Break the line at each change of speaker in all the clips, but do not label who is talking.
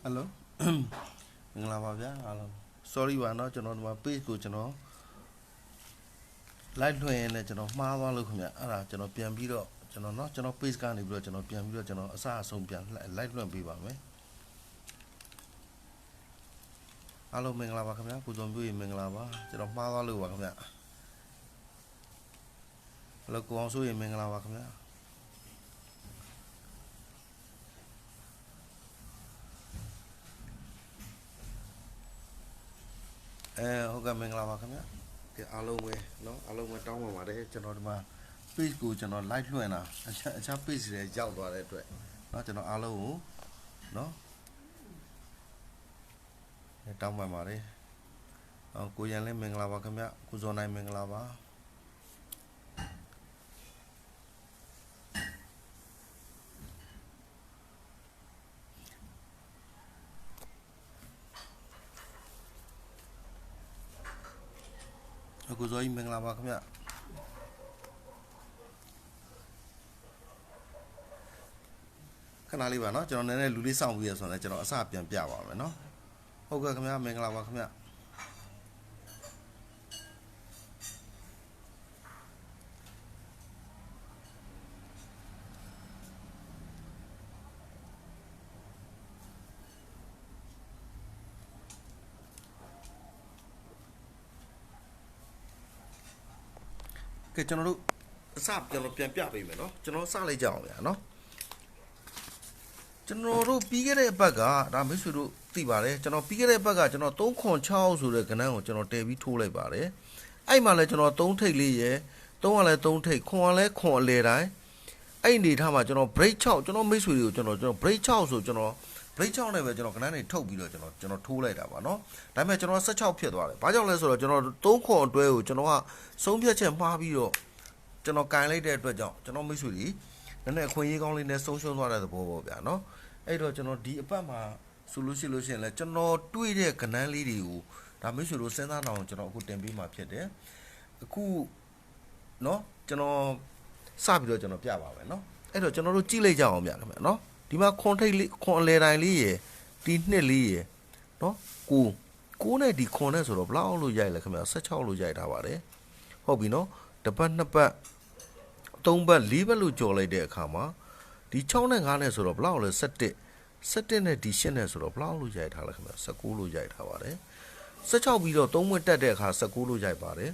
Hello မင်္ဂလာပါဗျာအားလုံး sorry ပါเนาะကျွန်တော်ဒီမှာ page ကိုကျွန်တော် live လွှင့်ရင်းနဲ့ကျွန်တော်မှားသွားလို့ခင်ဗျအဲ့ဒါကျွန်တော်ပြန်ပြီးတော့ကျွန်တော်เนาะကျွန်တော် page ကနေပြီးတော့ကျွန်တော်ပြန်ပြီးတော့ကျွန်တော်အစအဆုံးပြန် live လွှင့်ပေးပါမယ်အားလုံးမင်္ဂလာပါခင်ဗျာကိုစုံပြည့်မင်္ဂလာပါကျွန်တော်မှားသွားလို့ပါခင်ဗျHello ကိုအောင်စိုးရေမင်္ဂလာပါခင်ဗျာဟုတ်ကဲ့မင်္ဂလာပါခင်ဗျာကဲအားလုံးပဲเนาะအားလုံးပဲတောင်းပါပါတယ်ကျွန်တော်ဒီမှာ page ကိုကျွန်တော် live လွှင့်တာအခြား page တွေရောက်သွားတဲ့အတွက်เนาะကျွန်တော်အားလုံးကိုเนาะတောင်းပါပါတယ်ကိုရန်လည်းမင်္ဂလာပါခင်ဗျကိုဇော်နိုင်မင်္ဂလာပါကိုဇော်ကြီးမင်္ဂလာပါခင်ဗျခဏလေးပါเนาะကျွန်တော်နည်းနည်းလူလေးစောင့်ပြီးရဆိုတော့ကျွန်တော်အစပြန်ပြပါမယ်เนาะဟုတ်ကဲ့ခင်ဗျမင်္ဂလာပါခင်ဗျကဲကျွန်တော်တို့အစကျွန်တော်ပြန်ပြပေးမယ်เนาะကျွန်တော်စလိုက်ကြအောင်ဗျာเนาะကျွန်တော်တို့ပြီးခဲ့တဲ့အပတ်ကဒါမိတ်ဆွေတို့သိပါတယ်ကျွန်တော်ပြီးခဲ့တဲ့အပတ်ကကျွန်တော်306ဆိုတဲ့ကဏ္ဍကိုကျွန်တော်တည်ပြီးထိုးလိုက်ပါတယ်အဲ့မှာလဲကျွန်တော်3ထိပ်လေးရယ်3ကလည်း3ထိပ်ခွန်ကလည်းခွန်အလေတိုင်းအဲ့အနေထားမှာကျွန်တော် break 6ကျွန်တော်မိတ်ဆွေတွေကိုကျွန်တော် break 6ဆိုကျွန်တော် break 6နဲ့ပဲကျွန်တော်ကဏ္ဍတွေထုတ်ပြီးတော့ကျွန်တော်ထိုးလိုက်တာပါเนาะဒါပေမဲ့ကျွန်တော်16ဖြစ်သွားတယ်ဘာကြောင့်လဲဆိုတော့ကျွန်တော်3ခွန်အတွဲကိုကျွန်တော်ကဆုံးဖြတ်ချက်မှားပြီးတော့ကျွန်တော်ကန်လိုက်တဲ့အတွက်ကြောင့်ကျွန်တော်မိတ်ဆွေတွေနည်းနည်းအခွင့်အရေးကောင်းလေးနဲ့ဆုံးရှုံးသွားတဲ့သဘောပေါ့ဗျာเนาะအဲ့တော့ကျွန်တော်ဒီအပတ်မှာဆိုလို့ရှိရင်လဲကျွန်တော်တွေ့တဲ့ကဏ္ဍလေးတွေကိုဒါမိတ်ဆွေတို့စဉ်းစားအောင်ကျွန်တော်အခုတင်ပေးမှာဖြစ်တယ်အခုเนาะကျွန်တော်စပြီးတော့ကျွန်တော်ပြပါမယ်เนาะအဲ့တော့ကျွန်တော်တို့ကြည့်လိုက်ကြအောင်ဗျာခင်ဗျာเนาะဒီမှာခွန်ထိတ်လေးခွန်အလဲတိုင်းလေးရယ်ဒီနှစ်လေးရယ်เนาะကိုနဲ့ဒီခွန်နဲ့ဆိုတော့ဘလောက်လို့ရိုက်လဲခင်ဗျာ16လို့ရိုက်ထားပါတယ်ဟုတ်ပြီเนาะတစ်ပတ်နှစ်ပတ်သုံးပတ်လေးပတ်လို့ကြော်လိုက်တဲ့အခါမှာဒီ6နဲ့9နဲ့ဆိုတော့ဘလောက်လဲ17နဲ့ဒီ8နဲ့ဆိုတော့ဘလောက်လို့ရိုက်ထားလဲခင်ဗျာ19လို့ရိုက်ထားပါတယ်16ပြီးတော့3ဝက်တက်တဲ့အခါ19လို့ရိုက်ပါတယ်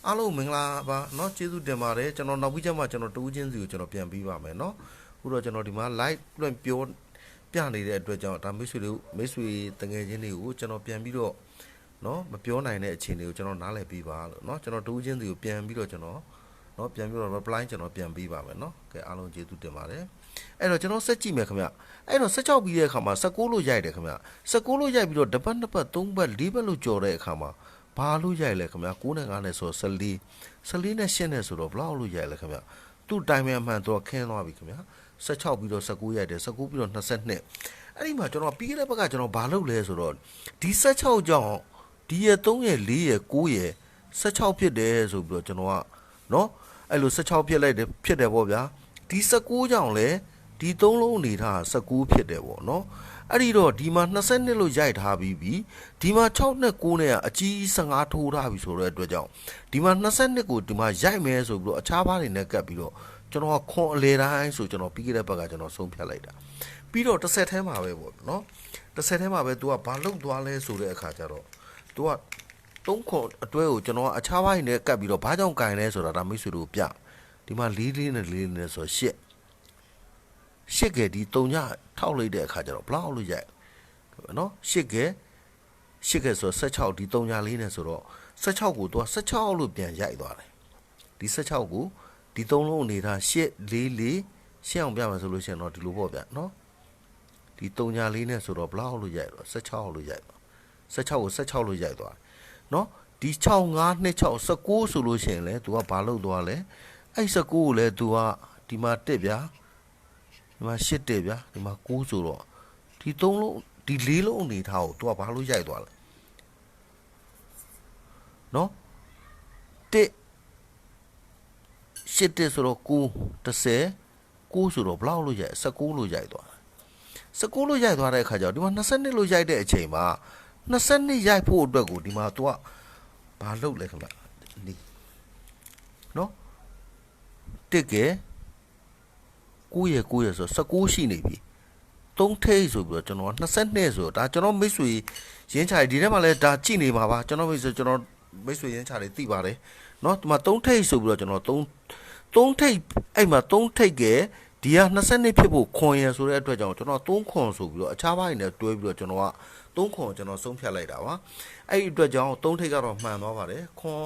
အားလုံးမင်္ဂလာပါเนาะကျေးဇူးတင်ပါတယ်ကျွန်တော်နောက်ပြီးကျမှကျွန်တော်တူးချင်းစီကိုကျွန်တော်ပြန်ပြီးပါမယ်เนาะအခုတော့ကျွန်တော်ဒီမှာ live လွှင့်ပြောပြနေတဲ့အတွက်ကြောင့်ဒါမိတ်ဆွေတငယ်ချင်းတွေကိုကျွန်တော်ပြန်ပြီးတော့เนาะမပြောနိုင်တဲ့အခြေအနေကိုကျွန်တော်နားလည်ပြီးပါလို့เนาะကျွန်တော်တူးချင်းစီကိုပြန်ပြီးတော့ကျွန်တော်เนาะပြန်ပြီးတော့ reply ကျွန်တော်ပြန်ပြီးပါမယ်เนาะကဲအားလုံးကျေးဇူးတင်ပါတယ်အဲ့တော့ကျွန်တော်ဆက်ကြည့်မယ်ခင်ဗျအဲ့တော့16ပြီးတဲ့အခါမှာ19လို့ရိုက်တယ်ခင်ဗျ19လို့ရိုက်ပြီးတော့တစ်ပတ်နှစ်ပတ်သုံးပတ်လေးပတ်လို့ကြော်တဲ့အခါမှာဘာလို့ရိုက်လဲခင်ဗျ9နဲ့9နဲ့ဆို14နဲ့8နဲ့ဆိုတော့ဘလောက်လို့ရိုက်လဲခင်ဗျသူ့တိုင်မြန်မှန်တော့ခင်းသွားပြီခင်ဗျ16ပြီးတော့19ရိုက်တယ်19ပြီးတော့22အဲ့ဒီမှာကျွန်တော်ပြီးခဲ့တဲ့ဘက်ကကျွန်တော်ဘာလုပ်လဲဆိုတော့ဒီ16ကြောင့်ဒီရ3ရ4ရ9ရ16ဖြစ်တယ်ဆိုပြီးတော့ကျွန်တော်ကနော်အဲ့လို16ဖြစ်လိုက်တယ်ဖြစ်တယ်ပေါ့ဗျာဒီ19ကြောင့်လဲဒီ3လုံးအနေထား19ဖြစ်တယ်ပေါ့နော်အဲ့ဒီတော့ဒီမှာ22လို့ရိုက်ထားပြီးပြီဒီမှာ6နဲ့9နဲ့ကအကြီး15ထိုးထားပြီဆိုတဲ့အတွက်ကြောင့်ဒီမှာ22ကိုဒီမှာရိုက်မယ်ဆိုပြီးတော့အခြားဘားတွေနဲ့ကပ်ပြီးတော့ကျွန်တော်ကခွန်အလေတိုင်းဆိုကျွန်တော်ပြီးခဲ့တဲ့ဘက်ကကျွန်တော်ဆုံးဖြတ်လိုက်တာပြီးတော့တစ်ဆက်ထဲမှာပဲပေါ့နော်တစ်ဆက်ထဲမှာပဲ तू ကဘာလုပ်သွားလဲဆိုတဲ့အခါကျတော့ तू က3ခွန်အတွဲကိုကျွန်တော်အခြားဘားတွေနဲ့ကပ်ပြီးတော့ဘာကြောင့်ကင်လဲဆိုတာဒါမိတ်ဆွေတို့ပြဒီမှာ4နဲ့ဆို8ကဲဒီ3ညထောက်လိုက်တဲ့အခါကျတော့ဘလောက်လို့ရိုက်နော်8ကဲဆို16ဒီ3ညလေးနဲ့ဆိုတော့16ကိုသူက16လို့ပြန်ရိုက်သွားတယ်ဒီ16ကိုဒီ3လုံးအနေထား8ရှင်းအောင်ပြမယ်ဆိုလို့ရှိရင်တော့ဒီလိုပေါ့ဗျနော်ဒီ3ညလေးနဲ့ဆိုတော့ဘလောက်လို့ရိုက်တော့16လို့ရိုက်သွား16ကို16လို့ရိုက်သွားနော်ဒီ6 5 2 6 19ဆိုလို့ရှိရင်လေသူကဘာလုပ်သွားလဲအဲ့19ကိုလည်းသူကဒီမှာတက်ဗျာဒီမှာ8တက်ဗျာဒီမှာ9ဆိုတော့ဒီ3လုံးဒီ4လုံးအနေထားကိုသူကဘာလို့ရိုက်သွားလဲနော်တက်8တက်ဆိုတော့9 10 9ဆိုတော့ဘလောက်လို့ရိုက်19လို့ရိုက်သွား 19လို့ရိုက်သွားတဲ့အခါကျတော့ဒီမှာ22လို့ရိုက်တဲ့အချိန်မှာ22ရိုက်ဖို့အတွက်ကိုဒီမှာ तू ကဘာလုပ်လဲခင်ဗျနီးနော်တစ်ကဲ9ရဆို19ရှိနေပြီ3ထိပ်ဆိုပြီးတော့ကျွန်တော်22ဆိုဒါကျွန်တော်မိတ်ဆွေရင်းချာဒီထဲမှာလဲဒါကြည့်နေပါပါကျွန်တော်မိတ်ဆွေရင်းချာတွေသိပါတယ်နော်ဒီမှာ3ထိပ်ဆိုပြီးတော့ကျွန်တော်3ထိပ်အဲ့မှာ3ထိပ်ကဒီက22ဖြစ်ဖို့ခွန်ရဆိုတဲ့အတွက်ကြောင့်ကျွန်တော်3ခွန်ဆိုပြီးတော့အခြားဘက်နဲ့တွဲပြီးတော့ကျွန်တော်က3ခွန်ကျွန်တော်ဆုံးဖြတ်လိုက်တာပါအဲ့ဒီအတွက်ကြောင့်3ထိပ်ကတော့မှန်သွားပါတယ်ခွန်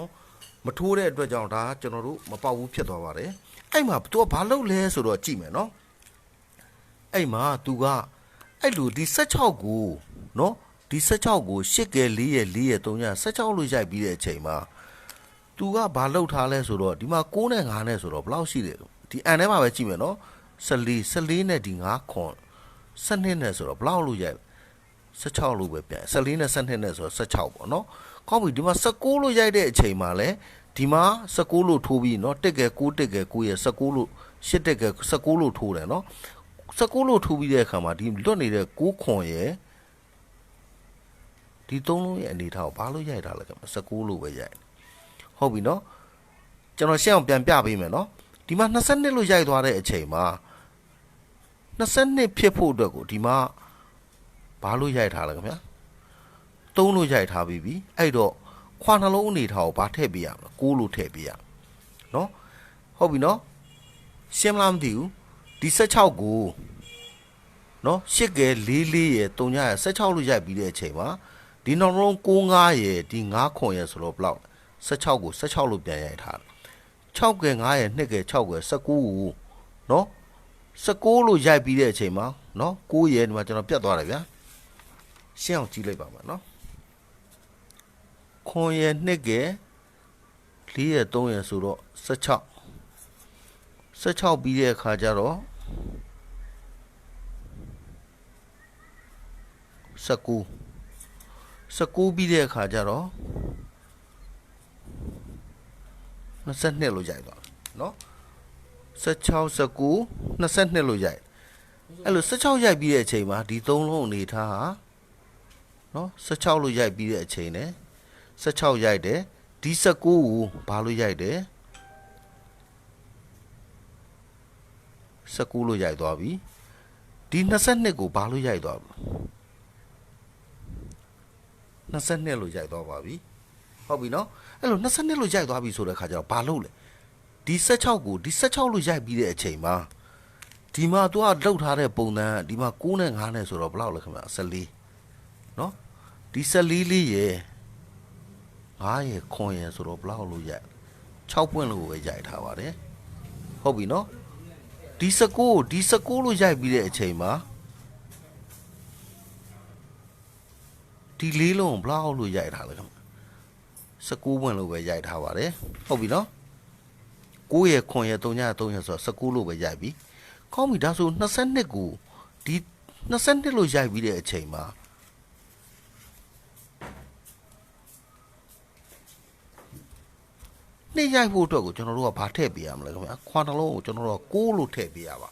မထိုးတဲ့အတွက်ကြောင့်ဒါကျွန်တော်တို့မပေါက်ဘူးဖြစ်သွားပါတယ်အဲ့မှာ तू ကဘာလုပ်လဲဆိုတော့ကြည့်မယ်နော်အဲ့မှာ तू ကအဲ့လိုဒီ16ကိုနော်ဒီ16ကို8ကဲ4ရဲ့4ရဲ့3ရဲ့16လို့ရိုက်ပြီးတဲ့အချိန်မှာ तू ကဘာလုပ်ထားလဲဆိုတော့ဒီမှာ6နဲ့9နဲ့ဆိုတော့ဘယ်လောက်ရှိတယ်ဒီအန်ထဲမှာပဲကြည့်မယ်နော်14နဲ့ဒီ9ခွန်12နဲ့ဆိုတော့ဘယ်လောက်လို့ရိုက်16လို့ပဲပြန်14နဲ့12နဲ့ဆိုတော့16ပေါ့နော်ကောင်းပြီဒီမှာ16လို့ရိုက်တဲ့အချိန်မှာလဲဒီမှာ16လို့ထိုးပြီးเนาะ1ကဲ9 1ကဲ9ရဲ့16လို့8တက်ကဲ16လို့ထိုးတယ်เนาะ16လို့ထိုးပြီးတဲ့အခါမှာဒီလွတ်နေတဲ့9ခွန်ရဲ့ဒီ3လုံးရဲ့အနေထားကိုဘာလို့ရိုက်တာလဲခင်ဗျ16လို့ပဲရိုက်ဟုတ်ပြီเนาะကျွန်တော်ရှင်းအောင်ပြန်ပြပေးမယ်เนาะဒီမှာ22လို့ရိုက်သွားတဲ့အချိန်မှာ22ဖြစ်ဖို့အတွက်ကိုဒီမှာဘာလို့ရိုက်ထားလဲခင်ဗျ3လို့ရိုက်ထားပြီးပြီအဲ့တော့ခွာနှလုံးအနေထားကိုဘာထည့်ပေးရမလဲ6လို့ထည့်ပေးရเนาะဟုတ်ပြီเนาะရှင်းမလားမသိဘူးဒီ16ကိုเนาะ8ကဲ44ရဲ့3ရဲ့16လို့ရိုက်ပြီးတဲ့အချိန်မှာဒီနောက်လုံး95ရဲ့ဒီ9ခွန်ရဲ့ဆိုတော့ဘလောက်16ကို16လို့ပြန်ရိုက်ထားတယ်6ကဲ9ရဲ့2ကဲ6ကဲ19ကိုเนาะ19လို့ရိုက်ပြီးတဲ့အချိန်မှာเนาะ9ရဲ့ဒီမှာကျွန်တော်ပြတ်သွားတယ်ဗျာရှင်းအောင်ကြည့်လိုက်ပါမယ်เนาะခွန်ရဲ့2ကဲ4ရဲ့3ရဲ့ဆိုတော့16ပြီးတဲ့အခါကျတော့19ပြီးတဲ့အခါကျတော့22လို့ရိုက်သွားเนาะ16 19 22လို့ရိုက်အဲ့လို16ရိုက်ပြီးတဲ့အချိန်မှာဒီ3လုံးအနေထားဟာเนาะ16လို့ရိုက်ပြီးတဲ့အချိန်နဲ့16ရိုက်တယ်ဒီ19ကိုဘာလို့ရိုက်တယ်19လို့ရိုက်သွားပြီဒီ22ကိုဘာလို့ရိုက်သွားပြီ22လို့ရိုက်သွားပါပြီဟုတ်ပြီနော်အဲ့လို22လို့ရိုက်သွားပြီဆိုတဲ့အခါကျတော့ဘာလုပ်လဲဒီ16ကိုဒီ16လို့ရိုက်ပြီးတဲ့အချိန်မှာဒီမှာသူကလောက်ထားတဲ့ပုံစံဒီမှာ9နဲ့9နဲ့ဆိုတော့ဘယ်လောက်လဲခင်ဗျ14နော်ဒီ14လေးရယ်9ရယ်ခွန်ရယ်ဆိုတော့ဘယ်လောက်လို့ရိုက်6ပွင့်လို့ပဲရိုက်ထားပါတယ်ဟုတ်ပြီနော်ဒီ19လို့ရိုက်ပြီးတဲ့အချိန်မှာဒီလေးလုံးဘလောက်လို့ရိုက်ထားလဲခင်ဗျ19ပွင့်လို့ပဲရိုက်ထားပါတယ်ဟုတ်ပြီနော်9ရယ်ခွန်ရယ်3ရယ်3ရယ်ဆိုတော့19လို့ပဲရိုက်ပြီကောင်းပြီဒါဆို22ကိုဒီ22လို့ရိုက်ပြီးတဲ့အချိန်မှာနေ့ရိုက်ဖို့အတွက်ကိုကျွန်တော်တို့ကဘာထည့်ပေးရမလဲခင်ဗျာခွာနှလုံးကိုကျွန်တော်တို့က6လို့ထည့်ပေးရပါ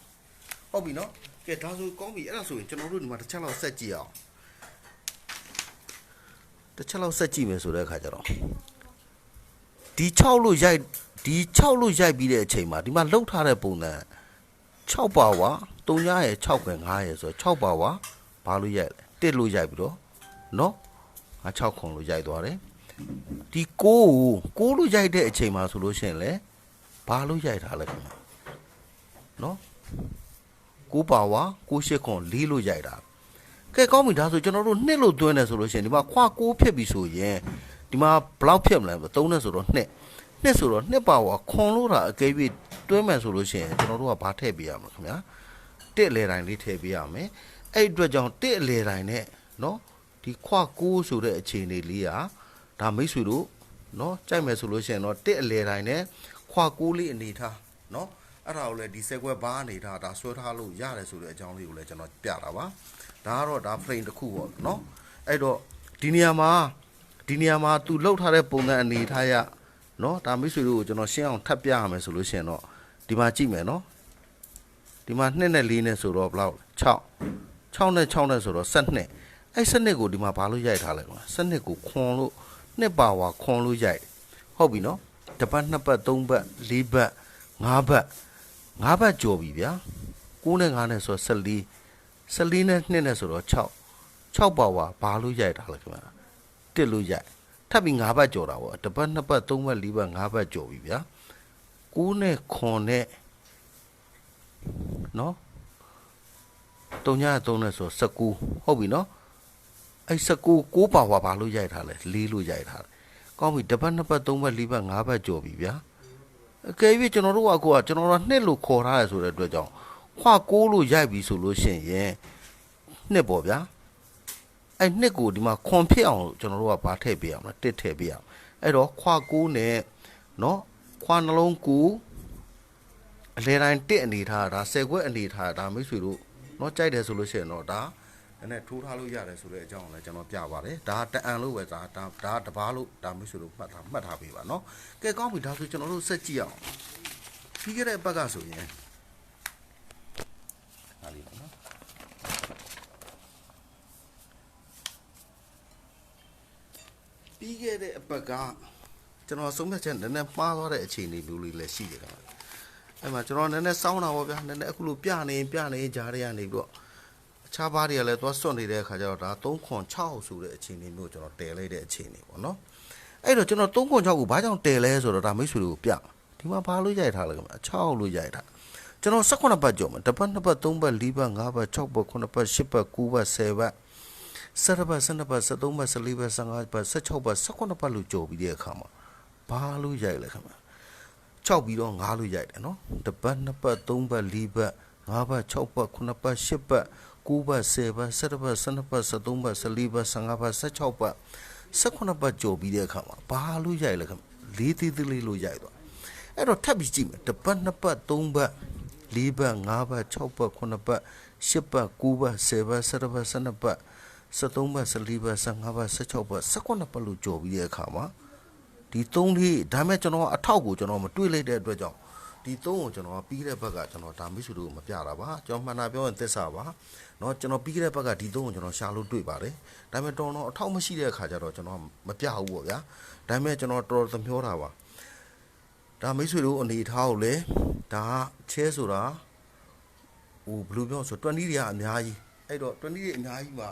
ဟုတ်ပြီနော်ကဲဒါဆိုကောင်းပြီအဲ့ဒါဆိုရင်ကျွန်တော်တို့ဒီမှာတစ်ချက်လောက်ဆက်ကြည့်အောင်တစ်ချက်လောက်ဆက်ကြည့်မယ်ဆိုတဲ့အခါကျတော့ဒီ6လို့ရိုက်ပြီးတဲ့အချိန်မှာဒီမှာလှုပ်ထားတဲ့ပုံစံ6ပါဝါ3ရရဲ့6ပဲ9ရဲ့ဆိုတော့6ပါဝါဘာလို့ရိုက်လဲ1လို့ရိုက်ပြီးတော့နော်ငါ6ခွန်လို့ရိုက်သွားတယ်ဒီ6လို့ရိုက်တဲ့အချိန်မှာဆိုလို့ရှိရင်လေဘာလို့ရိုက်ထားလဲခင်ဗျနော်9ပါဝါ9ရှစ်ခွန်4လို့ရိုက်တာကဲကောင်းပြီဒါဆိုကျွန်တော်တို့2လို့သွင်းတယ်ဆိုလို့ရှိရင်ဒီမှာခွာ6ဖြစ်ပြီဆိုရင်ဒီမှာဘလောက်ဖြစ်မလဲ3နဲ့ဆိုတော့2ဆိုတော့2ပါဝါခွန်လို့တာအကယ်၍တွဲမယ်ဆိုလို့ရှိရင်ကျွန်တော်တို့ကဘာထည့်ပေးရမလဲခင်ဗျာ1အလဲတိုင်းလေးထည့်ပေးရမယ်အဲ့အတွက်ကြောင့်1အလဲတိုင်းနဲ့နော်ဒီခွ6ဆိုတဲ့အခြေအနေလေးဟာဒါမိတ်ဆွေတို့နော်ကြိုက်မယ်ဆိုလို့ရှိရင်တော့1အလဲတိုင်းနဲ့ခွ6လေးအနေထားနော်အဲ့ဒါကိုလည်းဒီဆက်ကွက်ဘာအနေထားဒါဆွဲထားလို့ရတယ်ဆိုတဲ့အကြောင်းလေးကိုလည်းကျွန်တော်ပြတာပါဒါကတော့ဒါ frame တစ်ခုပေါ့နော်အဲ့တော့ဒီနေရာမှာသူလှုပ်ထားတဲ့ပုံစံအနေထားရနော်ဒါမိတ်ဆွေတို့ကိုကျွန်တော်ရှင်းအောင်ထပ်ပြရမယ်ဆိုလို့ရှိရင်တော့ဒီမှာကြည့်မယ်နော်ဒီမှာ2နဲ့4နဲ့ဆိုတော့ဘယ်လောက်6 6နဲ့6နဲ့ဆိုတော့12အဲ့12ကိုဒီမှာဘာလို့ရိုက်ထားလဲကွာ12ကိုခွန်လို့နှစ်ပါဝါခွန်လို့ရိုက်ဟုတ်ပြီနော်တစ်ပတ်နှစ်ပတ်သုံးပတ်လေးပတ်ငါးပတ်5ပတ်ကျော်ပြီဗျာ9နဲ့9နဲ့ဆိုတော့14နဲ့2နဲ့ဆိုတော့6ပါဝါဘာလို့ရိုက်ထားလဲခင်ဗျာတစ်လို့ရိုက်ထပ်ပြီး5ပတ်ကျော်တာပေါ့တစ်ပတ်နှစ်ပတ်သုံးပတ်လေးပတ်5ပတ်ကျော်ပြီဗျာ9နဲ့9နဲ့နော်3ည3နဲ့ဆို19ဟုတ်ပြီနော်အဲ့19ပါဝါဘာလို့ရိုက်ထားလဲ4လို့ရိုက်ထားတယ်ကောင်းပြီတစ်ပတ်နှစ်ပတ်သုံးပတ်လေးပတ်5ပတ်ကျော်ပြီဗျာအကယ်၍ကျွန်တော်တို့ကကျွန်တော်တို့နှစ်လို့ခေါ်ထားရဆိုတဲ့အတွက်ကြောင့်ခွာ6လို့ရိုက်ပြီဆိုလို့ရှိရင်နှစ်ပေါ့ဗျာအဲ့နှစ်ကိုဒီမှာခွန်ဖြစ်အောင်ကျွန်တော်တို့ကဘာထည့်ပေးအောင်လဲတစ်ထည့်ပေးအောင်အဲ့တော့ခွာ6နဲ့နော်ခွာနှလုံး9အလဲတိုင်းတစ်အနေထားဒါ10ခွက်အနေထားဒါမိတ်ဆွေတို့နော်ကြိုက်တယ်ဆိုလို့ရှိရင်တော့ဒါနဲ့ထိုးထားလို့ရတယ်ဆိုတဲ့အကြောင်းကိုလည်းကျွန်တော်ပြပါတယ်ဒါတအံလို့ပဲဒါတပားလို့ဒါမိတ်ဆွေတို့မှတ်ထားပေးပါနော်ကဲကောင်းပြီဒါဆိုကျွန်တော်တို့ဆက်ကြည့်အောင်ပြီးခဲ့တဲ့အပတ်ကဆိုရင်ဟာလီပါနော်ပြီးခဲ့တဲ့အပတ်ကကျွန်တော်ဆုံးဖြတ်ချက်နည်းနည်းမှားသွားတဲ့အခြေအနေမျိုးလေးလည်းရှိတယ်ခင်ဗျအဲ့မှာကျွန်တော်နည်းနည်းစောင်းတာပေါ့ဗျာနည်းနည်းအခုလိုပြနေကြားရရနေပြီးတော့အခြားဘားတွေကလည်းသွားစွန့်နေတဲ့အခါကျတော့ဒါ3.6ဆိုတဲ့အခြေအနေမျိုးကျွန်တော်တည်လိုက်တဲ့အခြေအနေပေါ့နော်အဲ့တော့ကျွန်တော်3.6ကိုဘာကြောင့်တည်လဲဆိုတော့ဒါမိတ်ဆွေတို့ပြဒီမှာဘာလို့ရိုက်ထားလဲခင်ဗျ6လို့ရိုက်ထားကျွန်တော်18ပတ်ကြော်မှာတစ်ပတ်2ပတ်3ပတ်4ပတ်5ပတ်6ပတ်9ပတ်10ပတ်9ပတ်10ပတ်17ပတ်12ပတ်13ပတ်14ပတ်15ပတ်16ပတ်18ပတ်လို့ကြော်ပြီးတဲ့အခါမှာဘာလို့ရိုက်လဲခင်ဗျ6ပြီးတော့5လို့ရိုက်တယ်နော်တစ်ပတ်2ပတ်3ပတ်4ပတ်5ပတ်6ပတ်9ပတ်10ပတ်9ပတ်10ပတ်17ပတ်12ပတ်13ပတ်14ပတ်15ပတ်16ပတ်18ပတ်ကြော်ပြီးတဲ့အခါမှာဘာလို့ရိုက်လဲခင်ဗျ4သေးသေးလေးလို့ရိုက်သွားအဲ့တော့ထပ်ပြီးကြည့်မယ်တစ်ပတ်2ပတ်3ပတ်4ပတ်5ပတ်6ပတ်9ပတ်10ပတ်9ပတ်10ပတ်17ပတ်12ပတ်13ပတ်14ပတ်15ပတ်16ပတ်18ပတ်လို့ကြော်ပြီးတဲ့အခါမှာဒီ3လေးဒါမဲ့ကျွန်တော်အထောက်ကိုကျွန်တော်မတွေးလိုက်တဲ့အတွက်ကြောင့်ဒီ3ကိုကျွန်တော်ပြီးတဲ့ဘက်ကကျွန်တော်ဒါမိတ်ဆွေတို့မပြတာပါကျွန်တော်မှန်တာပြောရင်သစ္စာပါเนาะကျွန်တော်ပြီးတဲ့ဘက်ကဒီ3ကိုကျွန်တော်ရှာလို့တွေ့ပါတယ်ဒါမဲ့တော်တော်အထောက်မရှိတဲ့အခါကျတော့ကျွန်တော်မပြဘူးပေါ့ဗျာဒါမဲ့ကျွန်တော်တော်တော်သမျောတာပါဒါမိတ်ဆွေတို့အနေထားကိုလေဒါချဲဆိုတာဟိုဘယ်လိုပြောဆို20တွေကအများကြီးအဲ့တော့20တွေအများကြီးမှာ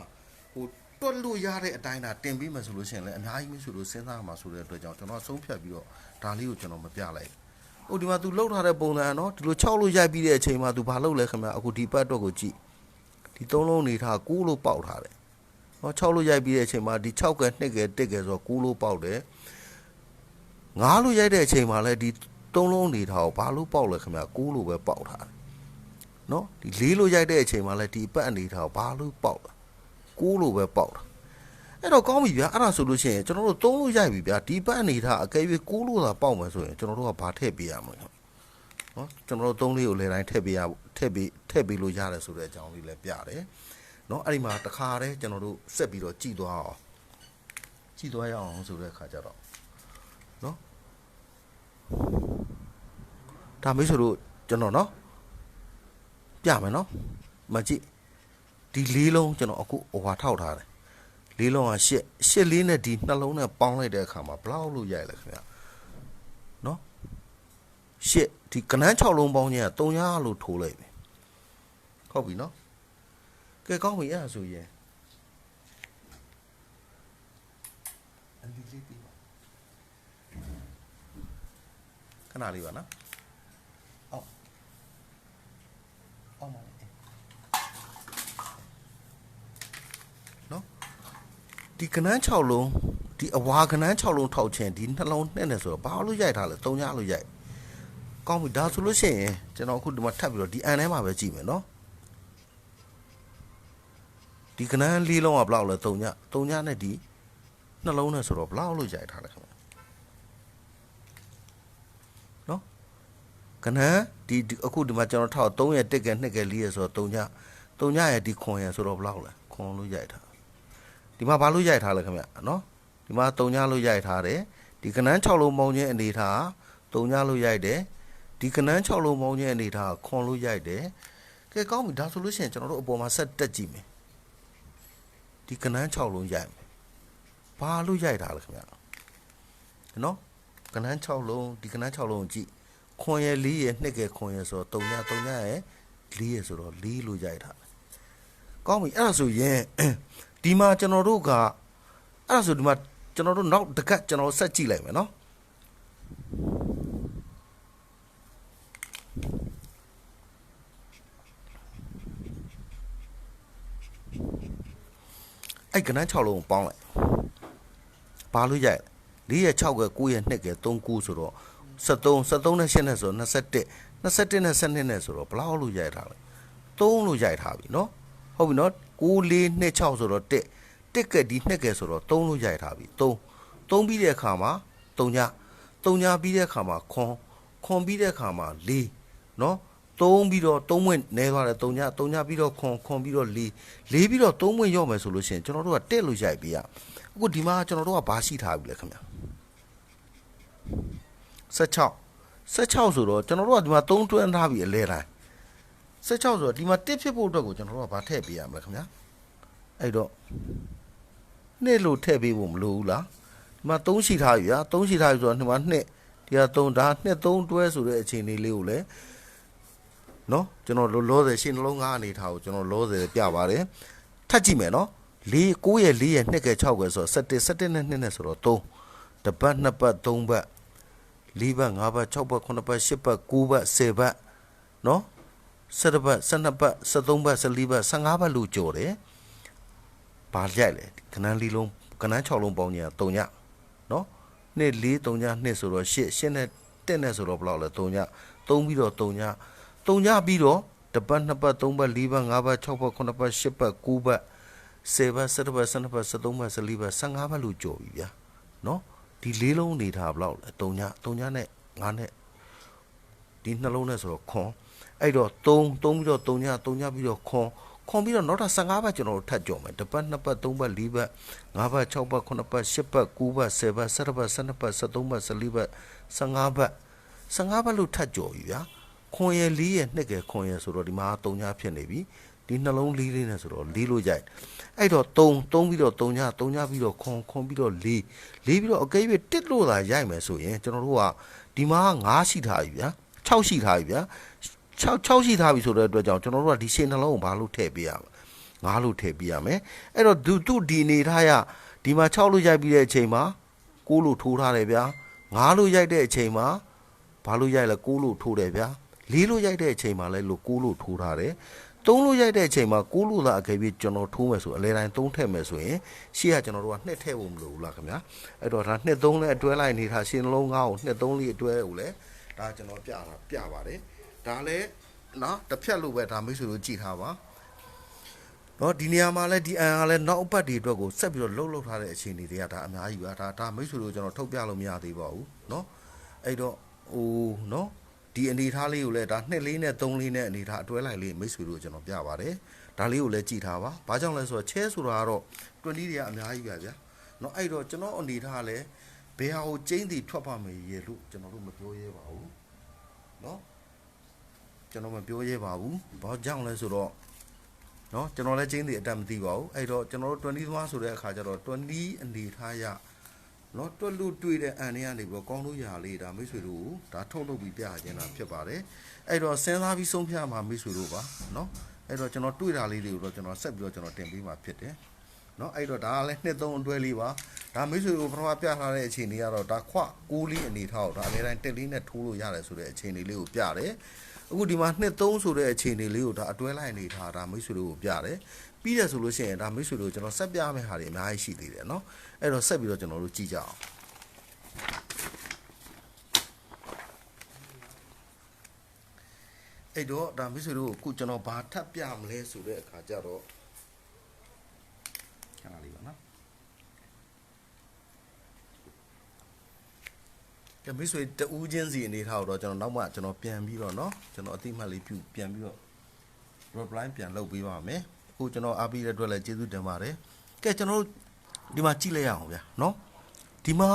ဟိုတွက်လို့ရတဲ့အတိုင်းဒါတင်ပြီးမှဆိုလို့ရှိရင်လည်းအများကြီးမိတ်ဆွေတို့စဉ်းစားမှာဆိုတဲ့အတွက်ကြောင့်ကျွန်တော်ဆုံးဖြတ်ပြီးတော့ဒါလေးကိုကျွန်တော်မပြလိုက်ဟိုဒီမှာ तू လှုပ်ထားတဲ့ပုံစံနော်ဒီလို6လို့ရိုက်ပြီးတဲ့အချိန်မှာ तू ဘာလုပ်လဲခင်ဗျအခုဒီပတ်တော့ကိုကြည့်ဒီ3လုံးနေထား9လို့ပေါက်ထားတယ်နော်6လို့ရိုက်ပြီးတဲ့အချိန်မှာဒီ6က2က1ကဆိုတော့9လို့ပေါက်တယ်9လို့ရိုက်တဲ့အချိန်မှာလည်းဒီ3လုံးနေထားကိုဘာလို့ပေါက်လဲခင်ဗျ9လို့ပဲပေါက်ထားတယ်နော်ဒီ4လို့ရိုက်တဲ့အချိန်မှာလည်းဒီပတ်အနေထားကိုဘာလို့ပေါက်လဲ9လို့ပဲပေါက်တာအဲ့တော့ကောင်းပြီဗျာအဲ့ဒါဆိုလို့ရှိရင်ကျွန်တော်တို့3လို့ရိုက်ပြီဗျာဒီပတ်အနေထားအကယ်၍9လို့သာပေါက်မယ်ဆိုရင်ကျွန်တော်တို့ကဘာထည့်ပေးရမလဲနော်ကျွန်တော်တို့3လေးကိုလေတိုင်းထည့်ပေးလို့ရတယ်ဆိုတဲ့အကြောင်းလေးလည်းပြတယ်နော်အဲ့ဒီမှာတခါတည်းကျွန်တော်တို့ဆက်ပြီးတော့ကြည့်သွားရအောင်ဆိုတဲ့အခါကျတော့နော်ဒါမိတ်ဆွေတို့ကျွန်တော်နော်ပြမယ်နော်မကြည့်ဒီ4လုံးကျွန်တော်အခုဟိုထောက်ထားတယ်4လုံးက8လေးနဲ့ဒီနှလုံးနဲ့ပေါင်းလိုက်တဲ့အခါမှာဘလောက်လို့ရိုက်လဲခင်ဗျာနော်8ဒီကနန်း6လုံးပေါင်းခြင်းက300လို့ထိုးလိုက်ပြီဟုတ်ပြီနော်ကဲကောင်းပြီအဲ့ဒါဆိုရင်အန်ဒီလေးပြီးပါခဏလေးပါနော်အော်မောင်နော်ဒီကနန်း6လုံးဒီအဝါကနန်း6လုံးထောက်ခြင်းဒီနှလုံးနဲ့နဲ့ဆိုတော့ဘာလို့ရိုက်ထားလဲ300လို့ရိုက်ကောင်းပြီဒါဆိုလို့ရှိရင်ကျွန်တော်အခုဒီမှာထပ်ပြီးတော့ဒီအန်ထဲမှာပဲကြည့်မယ်နော်ဒီကနန်း4လုံးကဘလောက်လဲ300နဲ့ဒီနှလုံးနဲ့ဆိုတော့ဘလောက်လို့ရိုက်ထားလဲခင်ဗျနော်ကနန်းဒီအခုဒီမှာကျွန်တော်ထောက်3ရဲ့1က2က4ရဲ့ဆိုတော့3ရဲ့ဒီခွန်ရဲ့ဆိုတော့ဘလောက်လဲခွန်လို့ရိုက်ထားဒီမှာဘာလို့ရိုက်ထားလဲခင်ဗျနော်ဒီမှာ3လို့ရိုက်ထားတယ်ဒီကနန်း6လုံးပေါင်းခြင်းအနေထား3လို့ရိုက်တယ်ဒီကနန်း6လုံးပေါင်းခြင်းအနေထားခွန်လို့ရိုက်တယ် ကဲကောင်းပြီဒါဆိုလို့ရှိရင်ကျွန်တော်တို့အပေါ်မှာဆက်တက်ကြည့်မယ်ဒီကနန်း6လုံးရိုက်မယ်ဘာလို့ရိုက်တာလဲခင်ဗျာနော်ကနန်း6လုံးဒီကနန်း6လုံးကိုကြည့်ခွန်ရ4ရ2ကခွန်ရဆိုတော့3ည3ညရ4ရဆိုတော့4လို့ရိုက်တာကောင်းပြီအဲ့ဒါဆိုရင်ဒီမှာကျွန်တော်တို့ကအဲ့ဒါဆိုဒီမှာကျွန်တော်တို့နောက်တစ်ခါကျွန်တော်ဆက်ကြည့်လိုက်မယ်နော်အဲ့ကနန်း6လုံးကိုပေါင်းလိုက်ဘာလို့ရိုက်4ရ6က9ရ2က3 9ဆိုတော့73နဲ့8နဲ့ဆိုတော့21နဲ့12နဲ့ဆိုတော့ဘလောက်လို့ရိုက်ထားလဲ3လို့ရိုက်ထားပြီနော်ဟုတ်ပြီနော်9 4 2 6ဆိုတော့1ကဒီ2ကဆိုတော့3လို့ရိုက်ထားပြီ3ပြီးတဲ့အခါမှာ3ညပြီးတဲ့အခါမှာခွန်ပြီးတဲ့အခါမှာ4နော်3ပြီးတော့3ဝင်နဲသွားတယ်3ညပြီးတော့ခွန်ပြီးတော့4ပြီးတော့3ဝင်ရော့မယ်ဆိုလို့ရှိရင်ကျွန်တော်တို့ကတက်လို့ရိုက်ပြီးရအခုဒီမှာကျွန်တော်တို့ကဘာရှိထားပြီလဲခင်ဗျာ16ဆိုတော့ကျွန်တော်တို့ကဒီမှာ3တွန်းထားပြီးအလဲတိုင်း16ဆိုတော့ဒီမှာ1ဖြစ်ဖို့အတွက်ကိုကျွန်တော်တို့ကဘာထည့်ပေးရမလဲခင်ဗျာအဲ့တော့2လို့ထည့်ပေးဖို့မလိုဘူးလားဒီမှာ3ရှိထားပြီဗျာ3ရှိထားပြီဆိုတော့ဒီမှာ2ဒီက3ဒါ2 3တွဲဆိုတဲ့အခြေအနေလေးကိုလည်းနော်ကျွန်တော်လောဆယ်ရှင်းနှလုံးသားအနေထားကိုကျွန်တော်လောဆယ်ပြပါတယ်ထပ်ကြည့်မယ်နော်9ရ4ရ2က6ကဆိုတော့17နဲ့2နဲ့ဆိုတော့3တပတ်2ပတ်3ပတ်4ဘတ်5ဘတ်6ဘတ်9ဘတ်10ဘတ်9ဘတ်10ဘတ်နော်17ဘတ်12ဘတ်13ဘတ်14ဘတ်15ဘတ်လို့ကြော်တယ်ဘာရိုက်လဲကနန်းလေးလုံးကနန်း6လုံးပေါင်းညာ3ညနော်2 4 3ည2ဆိုတော့8နဲ့1နဲ့ဆိုတော့ဘယ်လောက်လဲ3ည3ပြီးတော့3ညပြီးတော့တပတ်2ပတ်3ပတ်4ဘတ်5ဘတ်6ဘတ်9ဘတ်10ဘတ်9ဘတ်10ဘတ်17ဘတ်12ဘတ်13ဘတ်14ဘတ်15ဘတ်လို့ကြော်ပြီဗျာနော်ဒီလေးလုံးနေထားဘယ်လောက်လဲ3ညနဲ့5နဲ့ဒီနှလုံးနဲ့ဆိုတော့ခွန်အဲ့တော့3ပြီးတော့3ညပြီးတော့ခွန်ပြီးတော့နောက်ထပ်15ဘတ်ကျွန်တော်တို့ထပ်ကြော်မယ်တပတ်2ပတ်3ပတ်4ဘတ်5ဘတ်6ဘတ်9ဘတ်10ဘတ်9ဘတ်10ဘတ်17ဘတ်12ဘတ်13ဘတ်14ဘတ်15ဘတ်လို့ထပ်ကြော်ပြီဗျာခွန်ရ4ရ2ကခွန်ရဆိုတော့ဒီမှာ3ညဖြစ်နေပြီဒီနှလုံး4လေးနဲ့ဆိုတော့4လို့ရိုက်အဲ့တော့3ပြီးတော့3ညပြီးတော့ခွန်ပြီးတော့4ပြီးတော့အကယ်၍1လို့သာရိုက်မယ်ဆိုရင်ကျွန်တော်တို့ကဒီမှာ9ရှိထားပြီဗျာ6ရှိထားပြီဗျာ6ရှိထားပြီဆိုတဲ့အတွက်ကြောင့်ကျွန်တော်တို့ကဒီရှင်းနှလုံးကိုဘာလို့ထည့်ပေးရမလဲ9လို့ထည့်ပေးရမယ်အဲ့တော့သူဒီနေထားရဒီမှာ6လို့ရိုက်ပြီးတဲ့အချိန်မှာ9လို့ထိုးထားတယ်ဗျာ9လို့ရိုက်တဲ့အချိန်မှာဘာလို့ရိုက်လဲ9လို့ထိုးတယ်ဗျာ4လို့ရိုက်တဲ့အချိန်မှာလဲလို့9လို့ထိုးထားတယ်3လို့ရိုက်တဲ့အချိန်မှာ9လို့သာအခေပြီးကျွန်တော်ထိုးမယ်ဆိုအလဲတိုင်း3ထည့်မယ်ဆိုရင်ရှေ့ကကျွန်တော်တို့က2ထည့်ဖို့မလိုဘူးလားခင်ဗျာအဲ့တော့ဒါ2 3နဲ့အတွဲလိုက်နေတာရှင်းလုံး9ကို2 3လေးအတွဲကိုလဲဒါကျွန်တော်ပြပါတယ်ဒါလဲနော်တစ်ဖြတ်လို့ပဲဒါမိတ်ဆွေတို့ကြည့်ထားပါနော်ဒီနေရာမှာလဲဒီအန်အားလဲနောက်အပတ်တွေအတွက်ကိုဆက်ပြီးတော့လှုပ်ထားတဲ့အခြေအနေတွေကဒါအများကြီးပါဒါမိတ်ဆွေတို့ကျွန်တော်ထုတ်ပြလို့မရသေးပါဘူးနော်အဲ့တော့နော်ဒီအနေထားလေးကိုလည်းဒါ2 4နဲ့3 4နဲ့အနေထားအတွဲလိုက်လေးမိတ်ဆွေတို့ကျွန်တော်ပြပါတယ်ဒါလေးကိုလည်းကြည့်ထားပါဘာကြောင့်လဲဆိုတော့ချဲဆိုတာကတော့20တွေကအများကြီးပါဗျာเนาะအဲ့တော့ကျွန်တော်အနေထားလဲဘယ်ဟာကိုကျင်းတည်ထွက်ပါမယ်ရေလို့ကျွန်တော်တို့မပြောရဲပါဘူးเนาะကျွန်တော်မပြောရဲပါဘူးဘာကြောင့်လဲဆိုတော့เนาะကျွန်တော်လည်းကျင်းတည်အတက်မသိပါဘူးအဲ့တော့ကျွန်တော်တို့20သမားဆိုတဲ့အခါကျတော့20အနေထားရနော်တွက်လို့တွေ့တဲ့အန်တွေကနေပြီးတော့ကောင်းလို့ရလေးဒါမိတ်ဆွေတို့ဒါထုတ်လုပ်ပြီးပြခြင်းတာဖြစ်ပါတယ်အဲ့တော့စဉ်းစားပြီးဆုံးဖြတ်မှာမိတ်ဆွေတို့ပါနော်အဲ့တော့ကျွန်တော်တွေ့တာလေးတွေကိုတော့ကျွန်တော်ဆက်ပြီးတော့ကျွန်တော်တင်ပေးမှာဖြစ်တယ်နော်အဲ့တော့ဒါကလည်း2 3အတွဲလေးပါဒါမိတ်ဆွေတို့ပထမပြထားတဲ့အခြေအနေကတော့ဒါခွ6လေးအနေထားတော့ဒါအများတိုင်းတက်လေးနဲ့ထိုးလို့ရတယ်ဆိုတဲ့အခြေအနေလေးကိုပြတယ်အခုဒီမှာ2 3ဆိုတဲ့အခြေအနေလေးကိုဒါအတွဲလိုက်အနေထားဒါမိတ်ဆွေတို့ကိုပြတယ်ပြီးတယ်ဆိုလို့ရှိရင်ဒါမိတ်ဆွေတို့ကျွန်တော်ဆက်ပြမယ့်ဟာတွေအများကြီးရှိသေးတယ်เนาะအဲ့တော့ဆက်ပြီးတော့ကျွန်တော်တို့ကြည့်ကြအောင်အဲ့တော့ဒါမိတ်ဆွေတို့အခုကျွန်တော်ဘာထပ်ပြမလဲဆိုတဲ့အခါကျတော့ခဏလေးပါနော်ကဲမိတ်ဆွေတူးချင်းစီအနေထားတော့ကျွန်တော်နောက်မှကျွန်တော်ပြန်ပြီးတော့เนาะကျွန်တော်အတိအမှတ်လေးပြုပြန်ပြီးတော့ reply ပြန်လုပ်ပေးပါမယ်အခုကျွန်တော်အားပေးတဲ့အတွက်လည်းကျေးဇူးတင်ပါတယ်ကဲကျွန်တော်ဒီမှာကြည့်လိုက်ရအောင်ဗျာเนาะဒီမှာ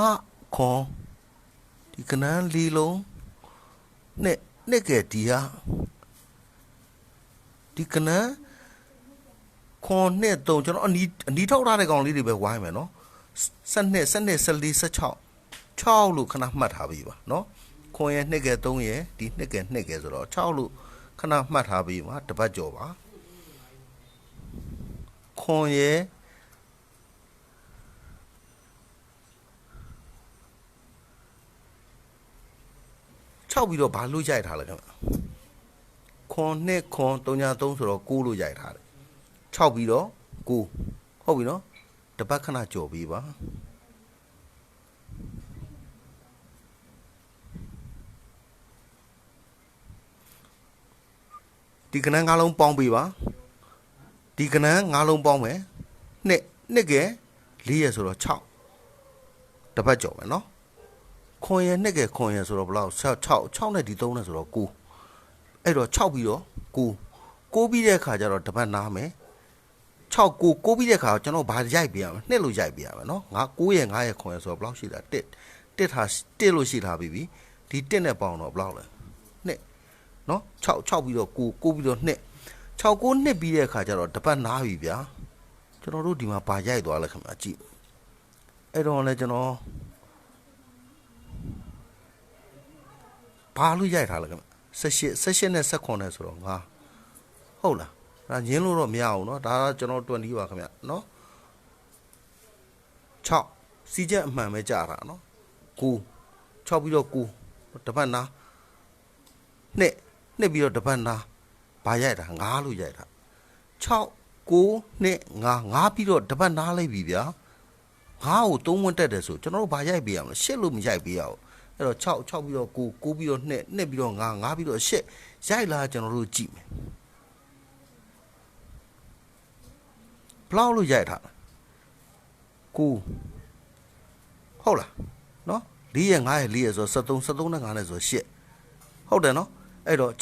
ခွန်ဒီကနန်းလေးလုံးနဲ့ကဲဒီဟာ ဒီကနန်းခွန်နှစ်3ကျွန်တော်အနီးထောက်ထားတဲ့ကောင်လေးတွေပဲဝိုင်းမယ်နော်12 14 14 16 6လို့ခဏမှတ်ထားပြီပါနော်ခွန်ရဲ့2ကဲ3ရဲ့ဒီ2ကဲ2ကဲဆိုတော့6လို့ခဏမှတ်ထားပြီပါတပတ်ကျော်ပါခွန်ရဲ့6ပြီးတော့ဘာလို့ရိုက်ထားလဲခင်ဗျခွန်နှစ်ခွန်3ဆိုတော့6လို့ရိုက်ထားတယ်6ပြီးတော့9ဟုတ်ပြီနော်တပတ်ခဏကြော်ပြီးပါဒီကနန်း၅လုံးပေါင်းပြီးပါဒီကနန်း၅လုံးပေါင်းမယ်နှစ်ကဲ4ရဆိုတော့6တပတ်ကြော်မယ်နော်ခွန်ရနှစ်ကဲခွန်ရဆိုတော့ဘယ်လောက်6နဲ့ဒီ3နဲ့ဆိုတော့9အဲ့တော့6ပြီးတော့9ပြီးတဲ့အခါကျတော့တပတ်နားမယ်6 9ပြီးတဲ့အခါကျွန်တော်ဘာရိုက်ပြရမလဲနှစ်လို့ရိုက်ပြရမယ်နော်ငါ9ရ5ရခွန်ရဆိုတော့ဘယ်လောက်ရှိတာ1လို့ရှိထားပြီဒီ1နဲ့ပေါင်းတော့ဘယ်လောက်လဲနှစ်နော်6ပြီးတော့9ပြီးတော့2 6 9နှစ်ပြီးတဲ့အခါကျတော့တပတ်နားပြီဗျာကျွန်တော်တို့ဒီမှာဘာရိုက်သွားလဲခင်ဗျာကြည့်အဲ့တော့လည်းကျွန်တော်ဘာလို့ရိုက်ထားလဲခင်ဗျ18နဲ့19နဲ့ဆိုတော့ငါဟုတ်လားဒါညင်းလို့တော့မရအောင်เนาะဒါကကျွန်တော်20ပါခင်ဗျเนาะ6စီချက်အမှန်ပဲကြာတာเนาะ6ပြီးတော့9တပတ်နာနှစ်ပြီးတော့တပတ်နာဘာရိုက်တာ9လို့ရိုက်တာ6 9နှစ်9ပြီးတော့တပတ်နာလိုက်ပြီဗျာ9ကို3ဝင်တက်တယ်ဆိုကျွန်တော်တို့ဘာရိုက်ပေးရမလဲ8လို့မရိုက်ပေးရအောင်အဲ့တော့6ပြီးတော့9ပြီးတော့2ပြီးတော့9ပြီးတော့8ရိုက်လာကျွန်တော်တို့ကြည့်မယ်ဘလောက်လို့ရိုက်ထား9ဟုတ်လားနော်4ရ5ရ4ရဆို73နဲ့5နဲ့ဆို8ဟုတ်တယ်နော်အဲ့တော့